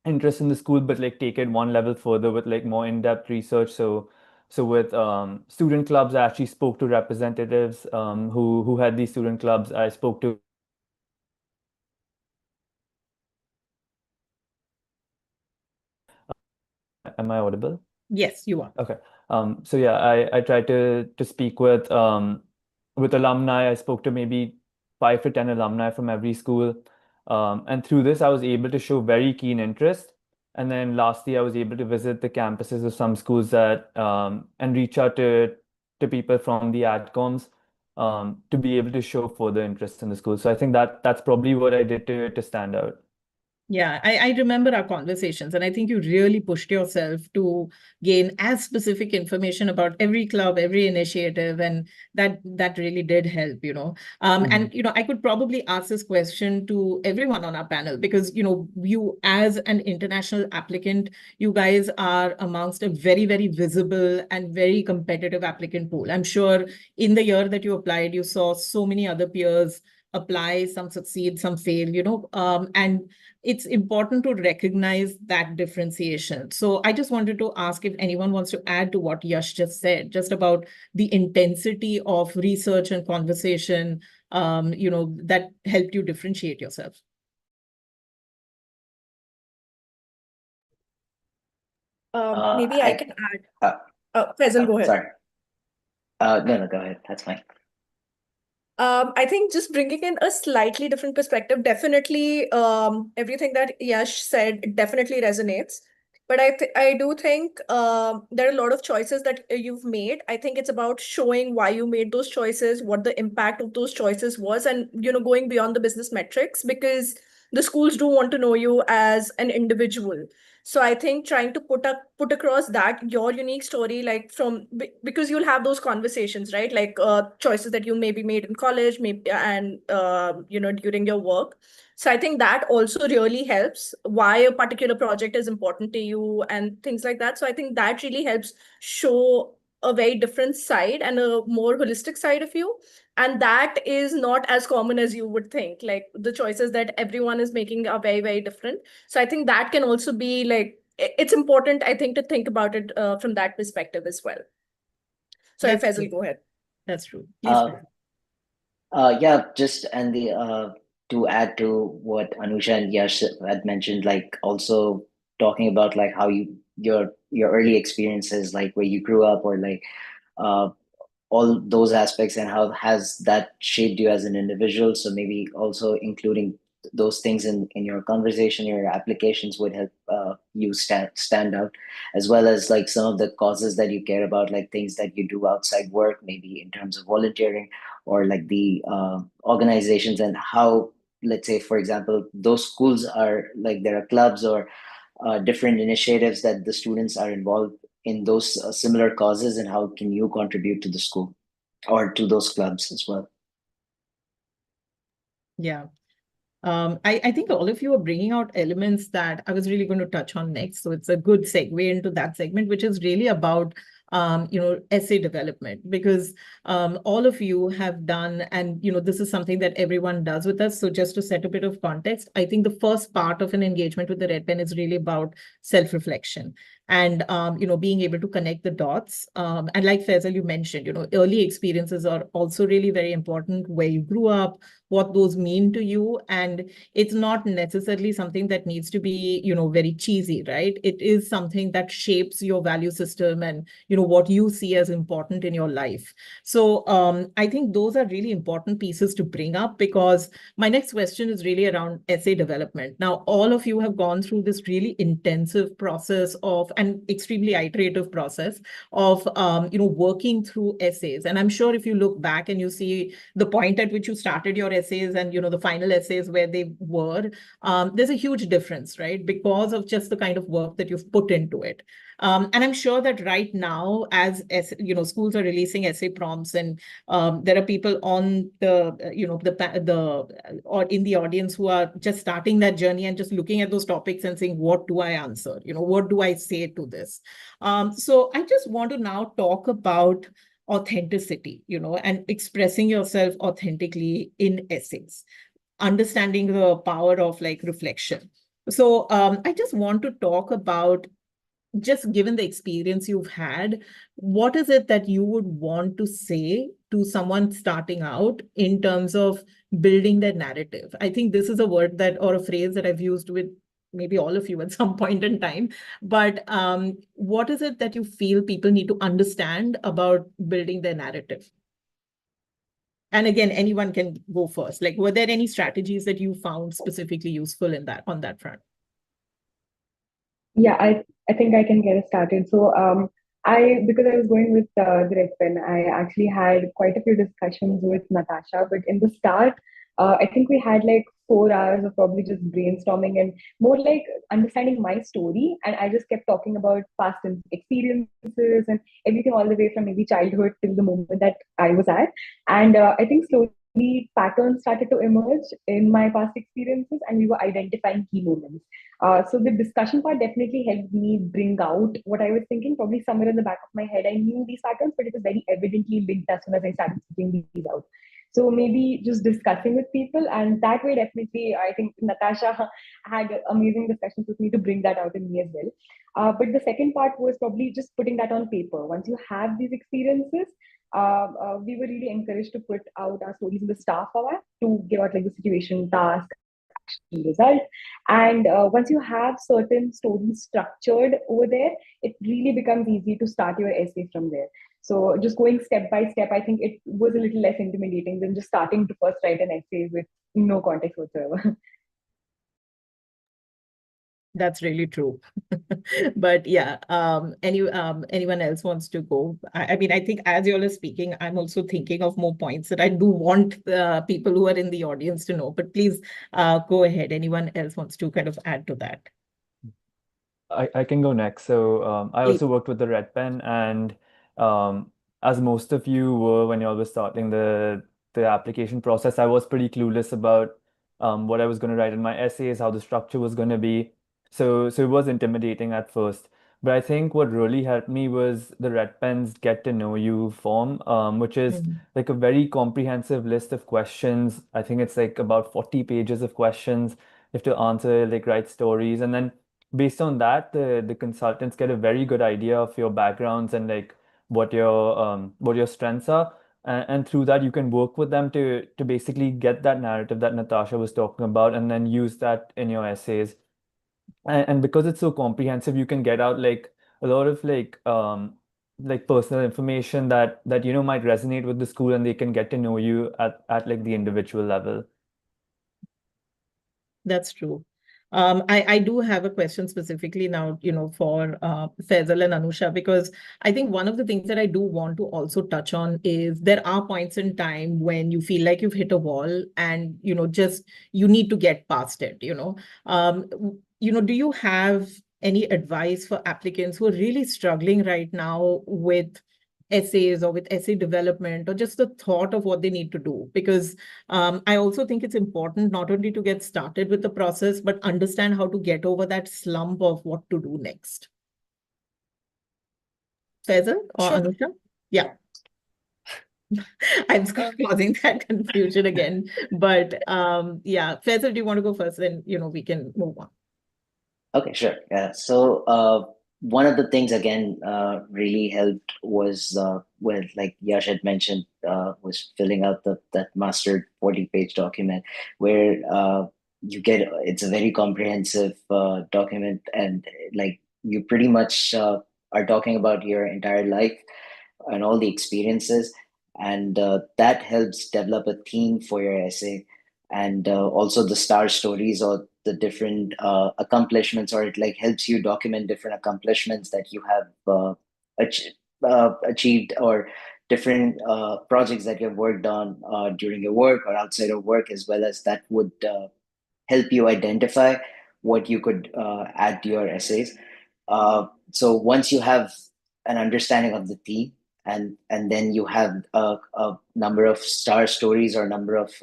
interest in the school, but like take it one level further with like more in-depth research. So with student clubs, I actually spoke to representatives who had these student clubs. I spoke to Am I audible? Yes, you are. Okay. So yeah, I tried to speak with alumni. I spoke to maybe 5 to 10 alumni from every school. And through this, I was able to show very keen interest. And then lastly, I was able to visit the campuses of some schools that and reach out to people from the adcoms to be able to show further interest in the school. So I think that's probably what I did to stand out. Yeah, I remember our conversations, and I think you really pushed yourself to gain as specific information about every club, every initiative, and that really did help, And, I could probably ask this question to everyone on our panel because, you as an international applicant, you guys are amongst a very, very visible and very competitive applicant pool. I'm sure in the year that you applied, you saw so many other peers apply, some succeed, some fail, and it's important to recognize that differentiation. So I just wanted to ask if anyone wants to add to what Yash just said, just about the intensity of research and conversation, that helped you differentiate yourself. Maybe I can add. Faisal, go ahead. Sorry. No, go ahead. That's fine. I think just bringing in a slightly different perspective, definitely everything that Yash said definitely resonates. But I do think there are a lot of choices that you've made. I think it's about showing why you made those choices, what the impact of those choices was, and going beyond the business metrics, because the schools do want to know you as an individual. So I think trying to put across that your unique story, like because you'll have those conversations, right? Like choices that you maybe made in college, maybe and during your work. So I think that also really helps why a particular project is important to you and things like that. So I think that really helps show a very different side and a more holistic side of you. And that is not as common as you would think. Like the choices that everyone is making are very, very different. So I think that can also be like, it's important, I think, to think about it from that perspective as well. Sorry, That's Faisal, true. go ahead. That's true. Please. Yeah, just and the to add to what Anusha and Yash had mentioned, like also talking about like how your early experiences, like where you grew up, or like uh, all those aspects, and how has that shaped you as an individual. So maybe also including those things in your conversation, your applications would help you stand out, as well as like some of the causes that you care about, like things that you do outside work, maybe in terms of volunteering, or like the organizations, and how, let's say, for example, those schools are like there are clubs or different initiatives that the students are involved in those similar causes, and how can you contribute to the school or to those clubs as well? Yeah. I think all of you are bringing out elements that I was really going to touch on next. So it's a good segue into that segment, which is really about essay development, because all of you have done, and this is something that everyone does with us. So just to set a bit of context, I think the first part of an engagement with the Red Pen is really about self-reflection and being able to connect the dots. And like Faisal, you mentioned, early experiences are also really very important, where you grew up, what those mean to you. And it's not necessarily something that needs to be, very cheesy, right? It is something that shapes your value system and, what you see as important in your life. So I think those are really important pieces to bring up, because my next question is really around essay development. Now, all of you have gone through this really intensive process of an extremely iterative process of, working through essays. And I'm sure if you look back and you see the point at which you started your essays and the final essays where they were, there's a huge difference, right? Because of just the kind of work that you've put into it. And I'm sure that right now, as schools are releasing essay prompts, and there are people on or in the audience who are just starting that journey and just looking at those topics and saying, what do I answer? What do I say to this? So I just want to now talk about authenticity, and expressing yourself authentically in essays, understanding the power of like reflection. So I just want to talk about, just given the experience you've had, what is it that you would want to say to someone starting out in terms of building their narrative? I think this is a word that, or a phrase that I've used with maybe all of you at some point in time. But what is it that you feel people need to understand about building their narrative? And again, anyone can go first. Like, were there any strategies that you found specifically useful on that front? Yeah, I think I can get it started. So, because I was going with the Red Pen, I actually had quite a few discussions with Natasha. But in the start, I think we had like 4 hours of probably just brainstorming and more like understanding my story. And I just kept talking about past experiences and everything, all the way from maybe childhood till the moment that I was at. And I think slowly patterns started to emerge in my past experiences, and we were identifying key moments. So the discussion part definitely helped me bring out what I was thinking. Probably somewhere in the back of my head, I knew these patterns, but it was very evidently linked as soon as I started speaking these out. So maybe just discussing with people, and that way, definitely, I think Natasha had amazing discussions with me to bring that out in me as well. But the second part was probably just putting that on paper. Once you have these experiences, we were really encouraged to put out our stories in the staff hour to give out like the situation, task, result. And once you have certain stories structured over there, it really becomes easy to start your essay from there. So just going step by step, I think it was a little less intimidating than just starting to first write an essay with no context whatsoever. That's really true. But yeah, anyone else wants to go? I mean, I think as you all are speaking, I'm also thinking of more points that I do want people who are in the audience to know. But please go ahead. Anyone else wants to kind of add to that? I can go next. So I Please. also worked with the Red Pen, and as most of you were when you all were starting the application process, I was pretty clueless about what I was going to write in my essays, how the structure was going to be. So it was intimidating at first. But I think what really helped me was the Red Pen's Get to Know You form, which is like a very comprehensive list of questions. I think it's like about 40 pages of questions. You have to answer, like write stories. And then based on that, the consultants get a very good idea of your backgrounds and like what your strengths are. And through that, you can work with them to basically get that narrative that Natasha was talking about and then use that in your essays. And because it's so comprehensive, you can get out like a lot of like personal information that might resonate with the school, and they can get to know you at like the individual level. That's true. I do have a question specifically now, for Faisal and Anusha, because I think one of the things that I do want to also touch on is there are points in time when you feel like you've hit a wall and, just you need to get past it. Do you have any advice for applicants who are really struggling right now with essays or with essay development or just the thought of what they need to do? Because I also think it's important not only to get started with the process, but understand how to get over that slump of what to do next. Faisal or Sure. Anusha? Yeah. I'm causing that confusion again. But yeah, Faisal, do you want to go first? Then, we can move on. Okay, sure. Yeah. So one of the things again really helped was when, like Yash had mentioned, was filling out that master 40-page document where it's a very comprehensive document, and like you pretty much are talking about your entire life and all the experiences, and that helps develop a theme for your essay, and also the star stories or the different accomplishments, or it like helps you document different accomplishments that you have achieved, or different projects that you've worked on during your work or outside of work, as well as that would help you identify what you could add to your essays. So once you have an understanding of the theme, and then you have a number of star stories or number of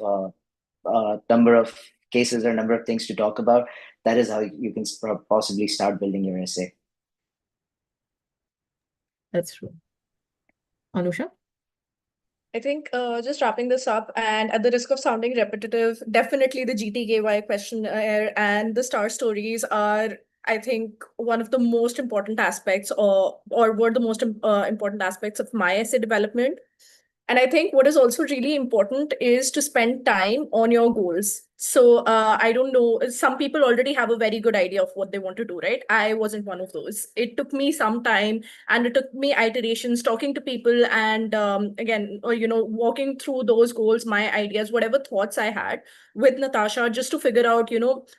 cases or number of things to talk about, that is how you can possibly start building your essay. That's true. Anusha? I think just wrapping this up, and at the risk of sounding repetitive, definitely the GTKY questionnaire and the star stories are, I think, one of the most important aspects, or were the most important aspects of my essay development. And I think what is also really important is to spend time on your goals. So I don't know, some people already have a very good idea of what they want to do, right? I wasn't one of those. It took me some time, and it took me iterations, talking to people, and again, walking through those goals, my ideas, whatever thoughts I had with Natasha, just to figure out,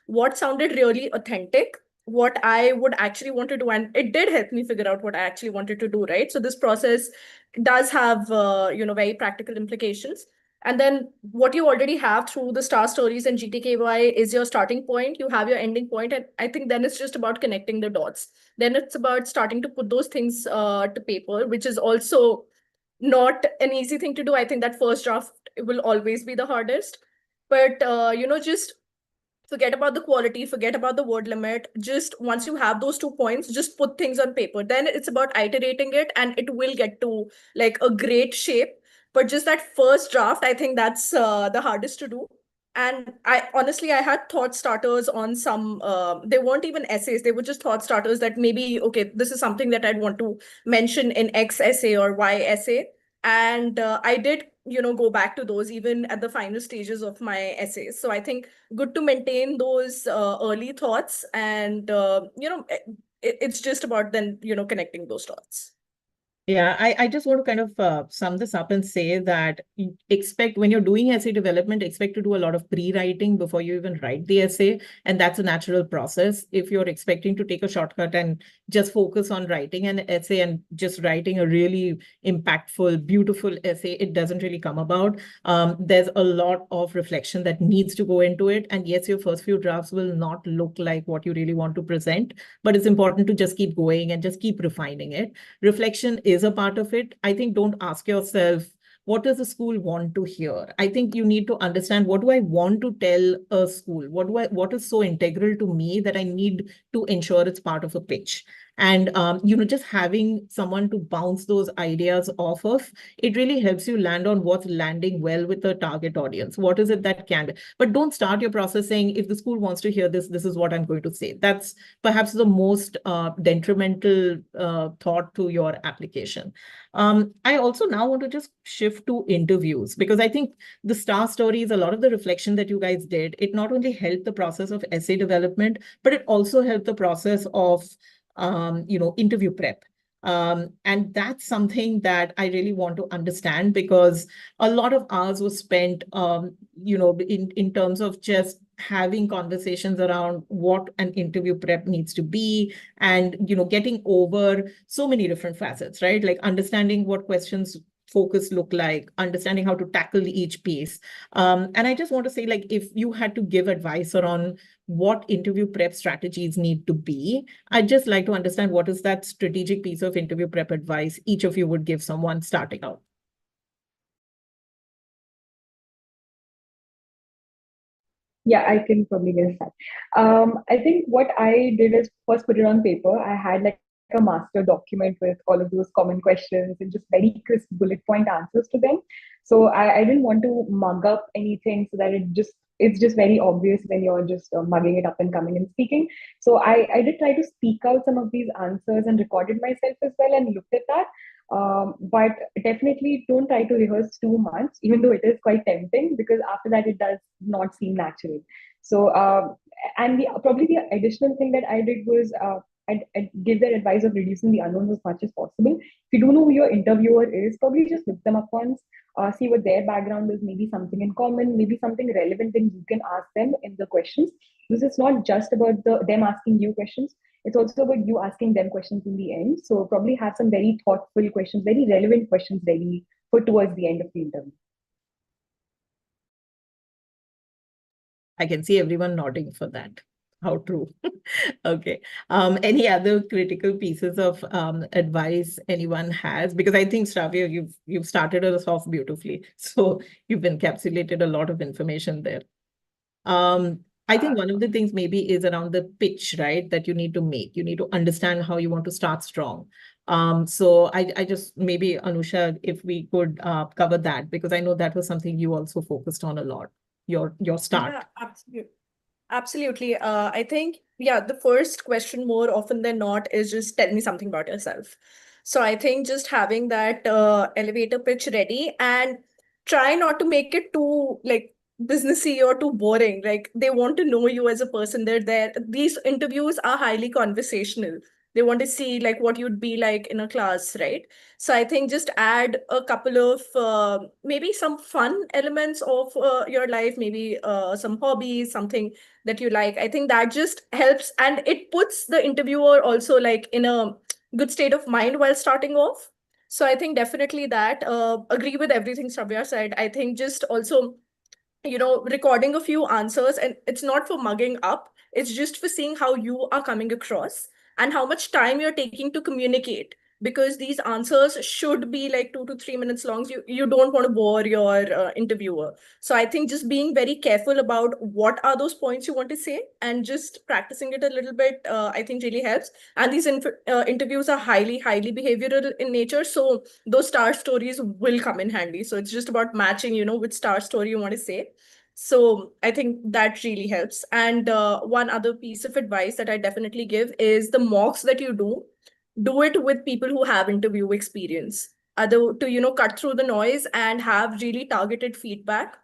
what sounded really authentic, what I would actually want to do. And it did help me figure out what I actually wanted to do, right? So this process does have very practical implications. And then what you already have through the star stories and GTKY is your starting point. You have your ending point, and I think then it's just about connecting the dots. Then it's about starting to put those things to paper, which is also not an easy thing to do. I think that first draft will always be the hardest, but just forget about the quality, forget about the word limit. Just once you have those 2 points, just put things on paper. Then it's about iterating it, and it will get to like a great shape. But just that first draft, I think that's the hardest to do. And I honestly, I had thought starters on some, they weren't even essays, they were just thought starters that maybe, okay, this is something that I'd want to mention in X essay or Y essay. And I did, go back to those even at the final stages of my essays. So I think good to maintain those early thoughts, and it's just about then connecting those dots. Yeah, I just want to kind of sum this up and say that expect when you're doing essay development, expect to do a lot of pre-writing before you even write the essay. And that's a natural process. If you're expecting to take a shortcut and just focus on writing an essay and just writing a really impactful, beautiful essay, it doesn't really come about. There's a lot of reflection that needs to go into it. And yes, your first few drafts will not look like what you really want to present, but it's important to just keep going and just keep refining it. Reflection is a part of it. I think don't ask yourself, what does the school want to hear? I think you need to understand, what do I want to tell a school? What is so integral to me that I need to ensure it's part of a pitch? And, just having someone to bounce those ideas off of, it really helps you land on what's landing well with the target audience. What is it that can be? But don't start your process saying, if the school wants to hear this, this is what I'm going to say. That's perhaps the most detrimental thought to your application. I also now want to just shift to interviews, because I think the star stories, a lot of the reflection that you guys did, it not only helped the process of essay development, but it also helped the process of interview prep. And that's something that I really want to understand, because a lot of hours was spent, in terms of just having conversations around what an interview prep needs to be, and, getting over so many different facets, right? Like understanding what questions focus look like, understanding how to tackle each piece. And I just want to say, like, if you had to give advice around what interview prep strategies need to be, I'd just like to understand what is that strategic piece of interview prep advice each of you would give someone starting out. Yeah, I can probably guess that. I think what I did is first put it on paper. I had like a master document with all of those common questions and just very crisp bullet point answers to them. So I didn't want to mug up anything so that it's just very obvious when you're just mugging it up and coming and speaking. So I did try to speak out some of these answers and recorded myself as well and looked at that. But definitely don't try to rehearse too much, even though it is quite tempting, because after that it does not seem natural. So, and probably the additional thing that I did was I'd give that advice of reducing the unknowns as much as possible. If you don't know who your interviewer is, probably just look them up once, see what their background is, maybe something in common, maybe something relevant, and you can ask them in the questions. Because it's not just about them asking you questions, it's also about you asking them questions in the end. So probably have some very thoughtful questions, very relevant questions ready for towards the end of the interview. I can see everyone nodding for that. How true. Okay. Any other critical pieces of advice anyone has? Because I think, Shravya, you've started us off beautifully. So you've encapsulated a lot of information there. I think one of the things maybe is around the pitch, right? That you need to make. You need to understand how you want to start strong. So I just, maybe Anusha, if we could cover that, because I know that was something you also focused on a lot, your start. Yeah, absolutely. Absolutely. I think, yeah, the first question more often than not is just tell me something about yourself. So I think just having that elevator pitch ready, and try not to make it too like businessy or too boring. Like they want to know you as a person. They're there. These interviews are highly conversational. They want to see like what you'd be like in a class, right? So I think just add a couple of maybe some fun elements of your life, maybe some hobbies, something that you like. I think that just helps, and it puts the interviewer also like in a good state of mind while starting off. So I think definitely that agree with everything Shravya said. I think just also recording a few answers, and it's not for mugging up, it's just for seeing how you are coming across and how much time you're taking to communicate, because these answers should be like 2 to 3 minutes long. You don't want to bore your interviewer. So I think just being very careful about what are those points you want to say and just practicing it a little bit, I think really helps. And these interviews are highly behavioral in nature, so those star stories will come in handy. So it's just about matching, which star story you want to say. So I think that really helps. And one other piece of advice that I definitely give is the mocks that you do it with people who have interview experience, other to cut through the noise and have really targeted feedback.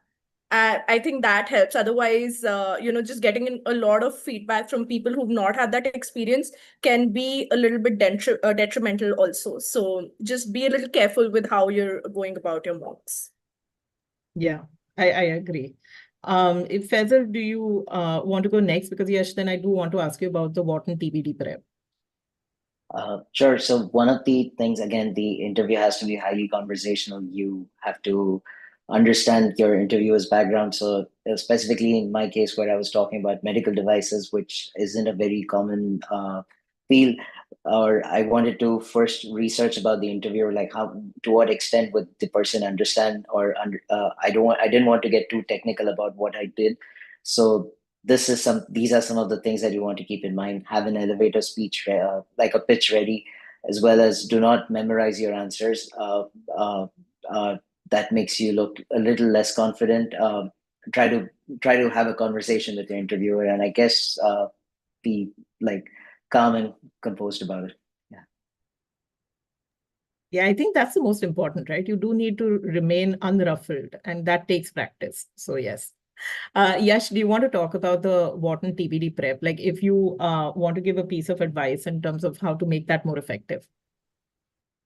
I think that helps. Otherwise, just getting in a lot of feedback from people who've not had that experience can be a little bit detrimental also. So just be a little careful with how you're going about your mocks. Yeah, I agree. If Faisal, do you want to go next? Because yes, then I do want to ask you about the Wharton TBD prep. Sure. So one of the things, again, the interview has to be highly conversational. You have to understand your interviewer's background. So specifically in my case, where I was talking about medical devices, which isn't a very common field, or I wanted to first research about the interviewer, like how, to what extent would the person understand, or I didn't want to get too technical about what I did. So these are some of the things that you want to keep in mind. Have an elevator speech, like a pitch ready, as well as do not memorize your answers. Uh, uh, that makes you look a little less confident. Try to have a conversation with your interviewer, and I guess be like calm and composed about it. Yeah. Yeah, I think that's the most important, right? You do need to remain unruffled, and that takes practice. So yes. Yash, do you want to talk about the Wharton TBD prep? Like if you want to give a piece of advice in terms of how to make that more effective.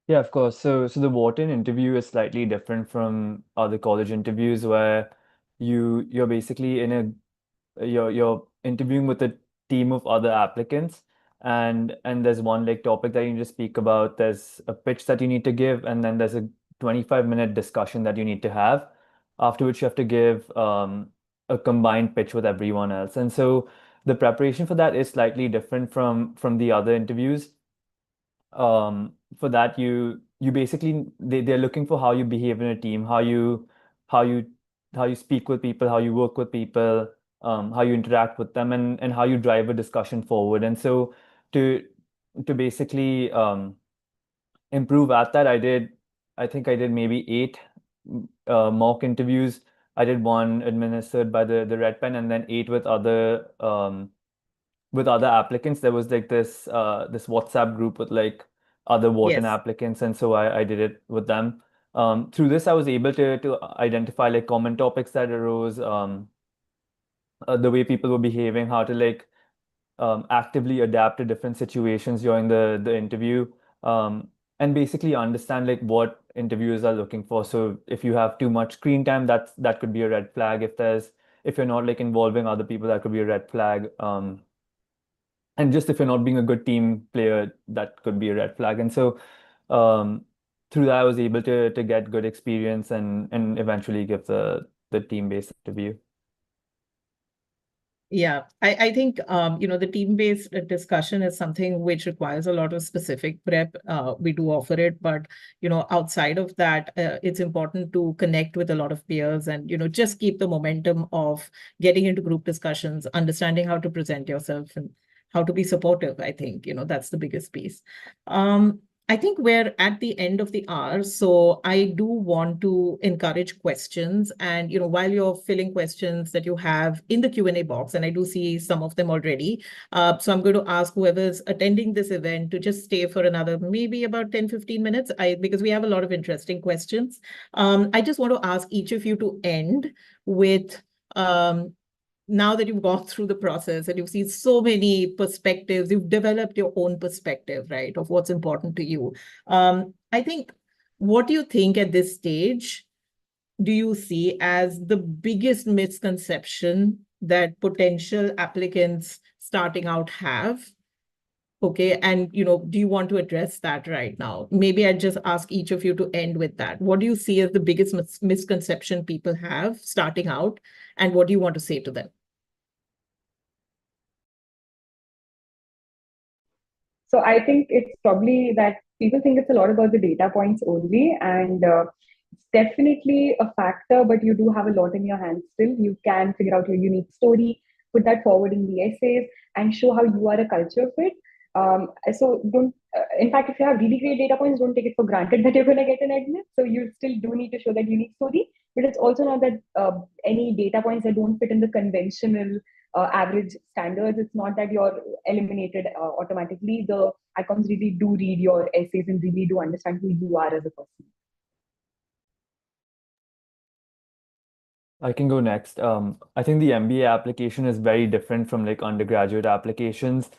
Yeah, of course. So the Wharton interview is slightly different from other college interviews where you're basically you're interviewing with a team of other applicants, and there's one like topic that you need to speak about. There's a pitch that you need to give, and then there's a 25-minute discussion that you need to have, after which you have to give a combined pitch with everyone else. And so the preparation for that is slightly different from the other interviews. For that you basically they're looking for how you behave in a team, how you how you speak with people, how you work with people, how you interact with them, and how you drive a discussion forward. And so to basically improve at that, I think I did maybe 8 mock interviews. I did one administered by the Red Pen, and then 8 with other applicants. There was like this WhatsApp group with like other Wharton Yes. applicants, and so I did it with them. Through this, I was able to identify like common topics that arose, the way people were behaving, how to like actively adapt to different situations during the interview, and basically understand like what interviewers are looking for. So if you have too much screen time, that could be a red flag. If you're not like involving other people, that could be a red flag. And just if you're not being a good team player, that could be a red flag. And so um, through that, I was able to get good experience and eventually give the team-based interview. Yeah, I think the team-based discussion is something which requires a lot of specific prep. We do offer it, but outside of that, it's important to connect with a lot of peers and just keep the momentum of getting into group discussions, understanding how to present yourself and how to be supportive. I think that's the biggest piece. I think we're at the end of the hour, so I do want to encourage questions. And while you're filling questions that you have in the Q&A box, and I do see some of them already, so I'm going to ask whoever's attending this event to just stay for another maybe about 10-15 minutes, because we have a lot of interesting questions. I just want to ask each of you to end with now that you've gone through the process and you've seen so many perspectives, you've developed your own perspective, right, of what's important to you. I think, what do you think at this stage do you see as the biggest misconception that potential applicants starting out have? Okay, and do you want to address that right now? Maybe I'd just ask each of you to end with that. What do you see as the biggest misconception people have starting out, and what do you want to say to them? So I think it's probably that people think it's a lot about the data points only, and it's definitely a factor, but you do have a lot in your hands still. You can figure out your unique story, put that forward in the essays, and show how you are a culture fit. So don't, in fact, if you have really great data points, don't take it for granted that you're going to get an admit. So you still do need to show that unique story, but it's also not that any data points that don't fit in the conventional average standards. It's not that you're eliminated automatically. The icons really do read your essays and really do understand who you are as a person. I can go next. I think the MBA application is very different from like undergraduate applications.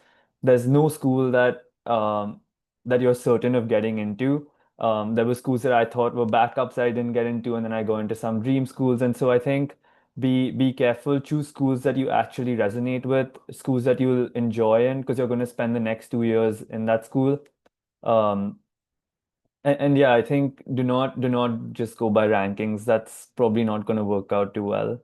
There's no school that you're certain of getting into. There were schools that I thought were backups that I didn't get into, and then I go into some dream schools. And so I think be careful, choose schools that you actually resonate with, schools that you'll enjoy in, because you're going to spend the next 2 years in that school. Um, and yeah, I think do not just go by rankings. That's probably not going to work out too well.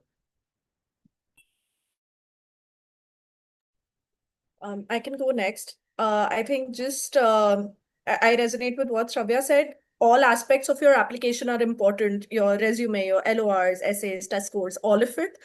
I can go next. I think just I resonate with what Shravya said. All aspects of your application are important, your resume, your LORs, essays, test scores, all of it.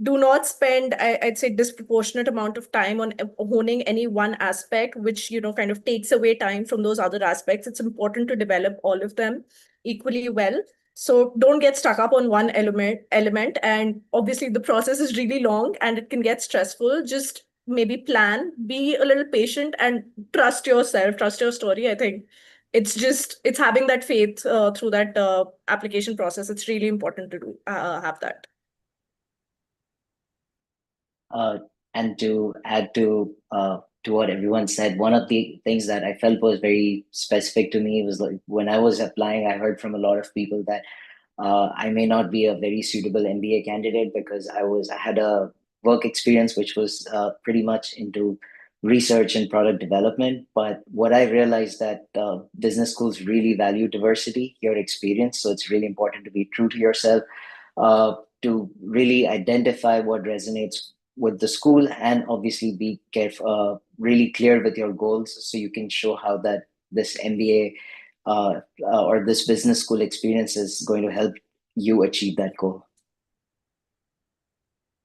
do not spend, I'd say, disproportionate amount of time on honing any one aspect, which, kind of takes away time from those other aspects. It's important to develop all of them equally well. So don't get stuck up on one element. And obviously the process is really long and it can get stressful. Just maybe plan, be a little patient, and trust yourself, trust your story. I think it's having that faith through that application process. It's really important to have that. And to add to what everyone said, one of the things that I felt was very specific to me was like when I was applying, I heard from a lot of people that I may not be a very suitable MBA candidate because I had a work experience which was pretty much into research and product development. But what I realized that business schools really value diversity, your experience. So it's really important to be true to yourself, to really identify what resonates with the school, and obviously be careful, really clear with your goals, so you can show how that this MBA or this business school experience is going to help you achieve that goal.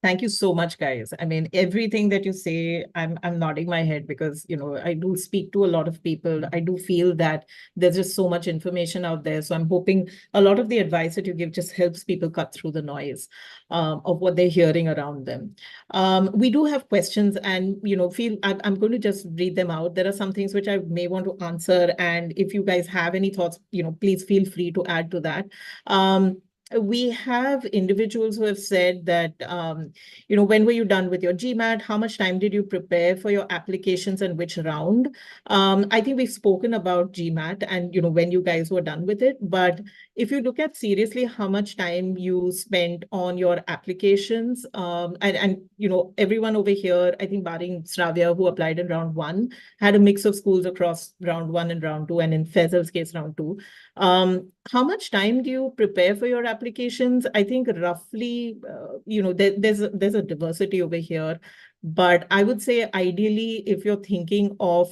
Thank you so much, guys. I mean, everything that you say, I'm nodding my head because, I do speak to a lot of people. I do feel that there's just so much information out there. So I'm hoping a lot of the advice that you give just helps people cut through the noise of what they're hearing around them. We do have questions, and, I'm going to just read them out. There are some things which I may want to answer. And if you guys have any thoughts, please feel free to add to that. We have individuals who have said that, when were you done with your GMAT? How much time did you prepare for your applications and which round? I think we've spoken about GMAT and, when you guys were done with it. But if you look at seriously how much time you spent on your applications, and everyone over here, I think barring Sravya, who applied in round 1, had a mix of schools across round 1 and round 2, and in Faisal's case, round 2. How much time do you prepare for your applications? I think roughly, there's a diversity over here, but I would say ideally, if you're thinking of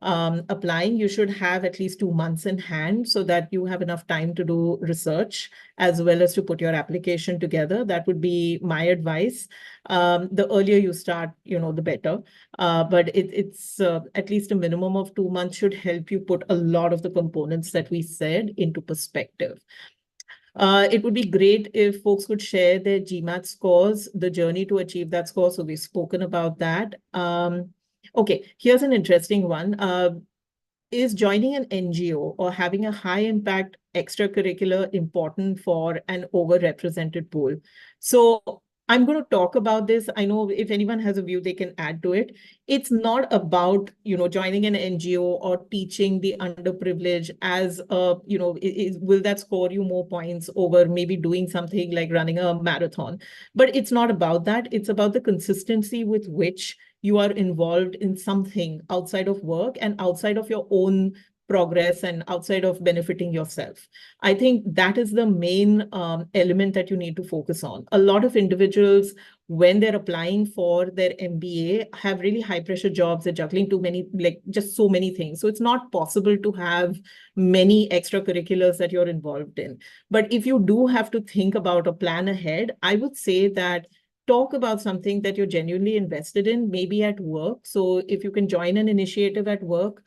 applying, you should have at least 2 months in hand so that you have enough time to do research as well as to put your application together. That would be my advice. The earlier you start, the better. But it's at least a minimum of 2 months should help you put a lot of the components that we said into perspective. It would be great if folks could share their GMAT scores, the journey to achieve that score. So we've spoken about that. Okay, here's an interesting one. Is joining an NGO or having a high impact extracurricular important for an overrepresented pool? So I'm going to talk about this. I know if anyone has a view, they can add to it. It's not about, joining an NGO or teaching the underprivileged as a, will that score you more points over maybe doing something like running a marathon? But it's not about that. It's about the consistency with which you are involved in something outside of work and outside of your own progress and outside of benefiting yourself. I think that is the main element that you need to focus on. A lot of individuals, when they're applying for their MBA, have really high pressure jobs. They're juggling too many, just so many things. So it's not possible to have many extracurriculars that you're involved in. But if you do have to think about a plan ahead, I would say that talk about something that you're genuinely invested in, maybe at work. So if you can join an initiative at work,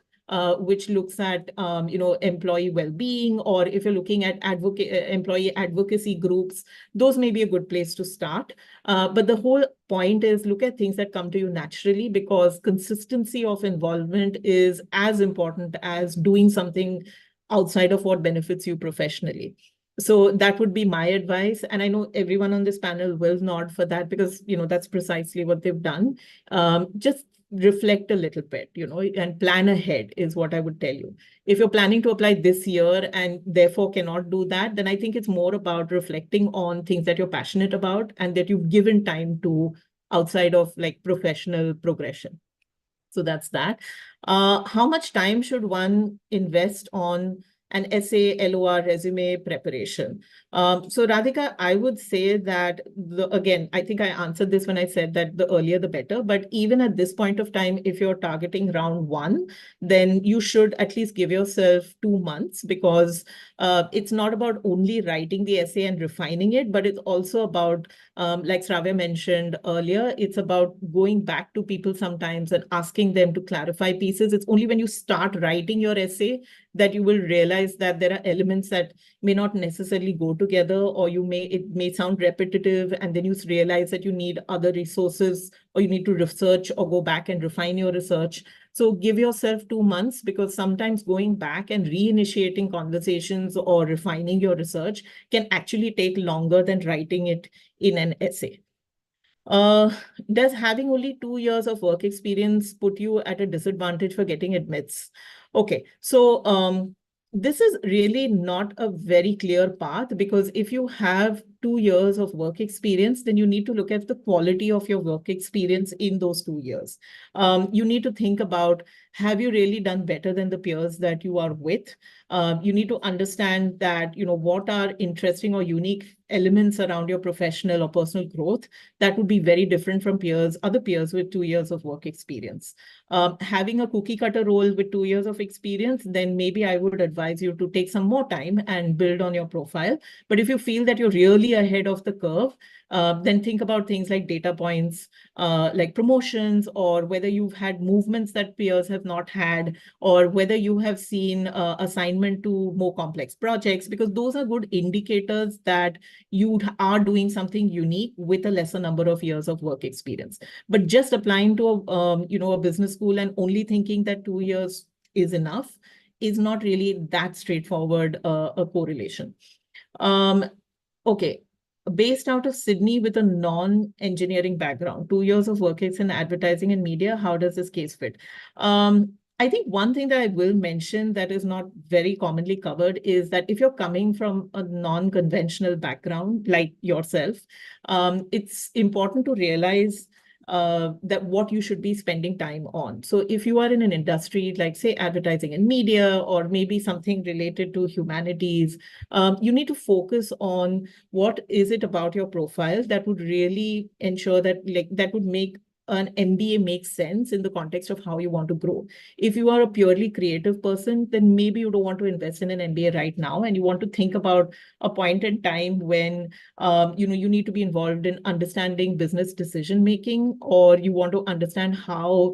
which looks at, employee well-being, or if you're looking at employee advocacy groups, those may be a good place to start. But the whole point is look at things that come to you naturally, because consistency of involvement is as important as doing something outside of what benefits you professionally. So that would be my advice. And I know everyone on this panel will nod for that because, that's precisely what they've done. Just reflect a little bit, and plan ahead is what I would tell you. If you're planning to apply this year and therefore cannot do that, then I think it's more about reflecting on things that you're passionate about and that you've given time to outside of professional progression. So that's that. How much time should one invest on and essay, LOR, resume preparation. So Radhika, I would say that, again, I think I answered this when I said that the earlier the better, but even at this point of time, if you're targeting round 1, then you should at least give yourself 2 months, because it's not about only writing the essay and refining it, but it's also about, like Shravya mentioned earlier, it's about going back to people sometimes and asking them to clarify pieces. It's only when you start writing your essay that you will realize that there are elements that may not necessarily go together, or it may sound repetitive, and then you realize that you need other resources, or you need to research or go back and refine your research. So give yourself 2 months, because sometimes going back and reinitiating conversations or refining your research can actually take longer than writing it in an essay. Does having only 2 years of work experience put you at a disadvantage for getting admits? Okay, so this is really not a very clear path, because if you have 2 years of work experience, then you need to look at the quality of your work experience in those 2 years. You need to think about, have you really done better than the peers that you are with? You need to understand that, what are interesting or unique elements around your professional or personal growth that would be very different from other peers with 2 years of work experience. Having a cookie cutter role with 2 years of experience, then maybe I would advise you to take some more time and build on your profile. But if you feel that you're really ahead of the curve, then think about things like data points, like promotions, or whether you've had movements that peers have not had, or whether you have seen assignment to more complex projects, because those are good indicators that you are doing something unique with a lesser number of years of work experience. But just applying to a business school and only thinking that 2 years is enough is not really that straightforward a correlation. Okay. Based out of Sydney with a non-engineering background, 2 years of work in advertising and media, how does this case fit? I think one thing that I will mention that is not very commonly covered is that if you're coming from a non-conventional background like yourself, it's important to realize that what you should be spending time on. So if you are in an industry like, say, advertising and media, or maybe something related to humanities, you need to focus on what is it about your profile that would really ensure that, that would make an MBA make sense in the context of how you want to grow. If you are a purely creative person, then maybe you don't want to invest in an MBA right now, and you want to think about a point in time when you need to be involved in understanding business decision making, or you want to understand how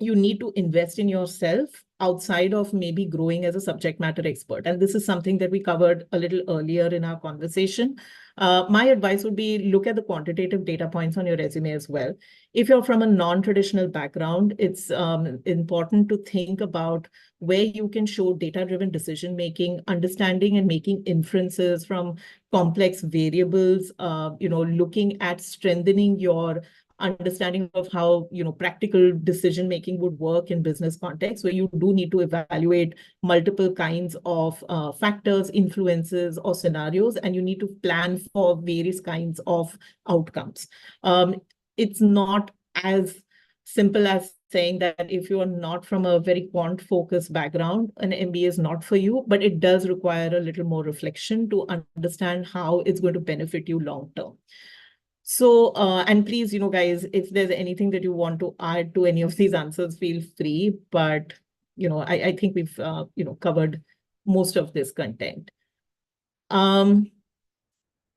you need to invest in yourself outside of maybe growing as a subject matter expert. And this is something that we covered a little earlier in our conversation. My advice would be, look at the quantitative data points on your resume as well. If you're from a non-traditional background, it's important to think about where you can show data-driven decision-making, understanding and making inferences from complex variables, looking at strengthening your understanding of how practical decision making would work in business context, where you do need to evaluate multiple kinds of factors, influences, or scenarios, and you need to plan for various kinds of outcomes. It's not as simple as saying that if you are not from a very quant focused background, an MBA is not for you, but it does require a little more reflection to understand how it's going to benefit you long term. So, and please, guys, if there's anything that you want to add to any of these answers, feel free. But, I think we've, covered most of this content.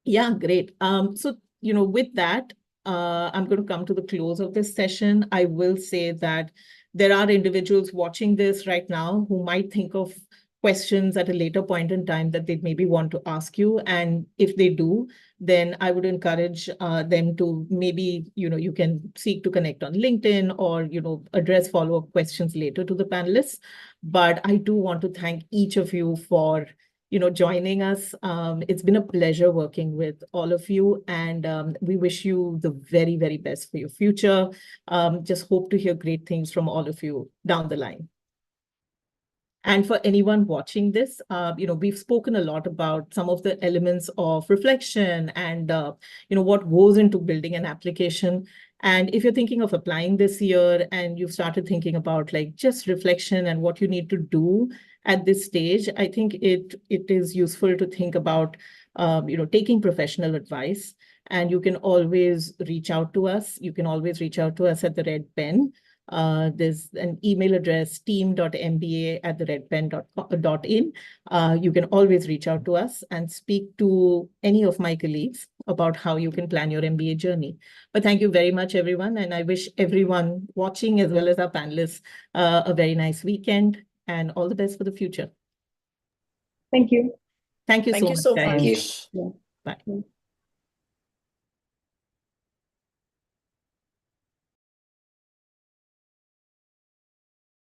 Yeah, great. So, with that, I'm going to come to the close of this session. I will say that there are individuals watching this right now who might think of questions at a later point in time that they maybe want to ask you. And if they do, then I would encourage them to maybe, you can seek to connect on LinkedIn, or, address follow-up questions later to the panelists. But I do want to thank each of you for joining us. It's been a pleasure working with all of you, and we wish you the very, very best for your future. Just hope to hear great things from all of you down the line. And for anyone watching this, we've spoken a lot about some of the elements of reflection and, what goes into building an application. And if you're thinking of applying this year and you've started thinking about just reflection and what you need to do at this stage, I think it is useful to think about taking professional advice. And you can always reach out to us. You can always reach out to us at the Red Pen. There's an email address, team.mba@theredpen.in. You can always reach out to us and speak to any of my colleagues about how you can plan your MBA journey. But thank you very much, everyone. And I wish everyone watching, as well as our panelists, a very nice weekend and all the best for the future. Thank you. Thank you Thank so you much, so guys. Thank you. much. Yeah. Bye.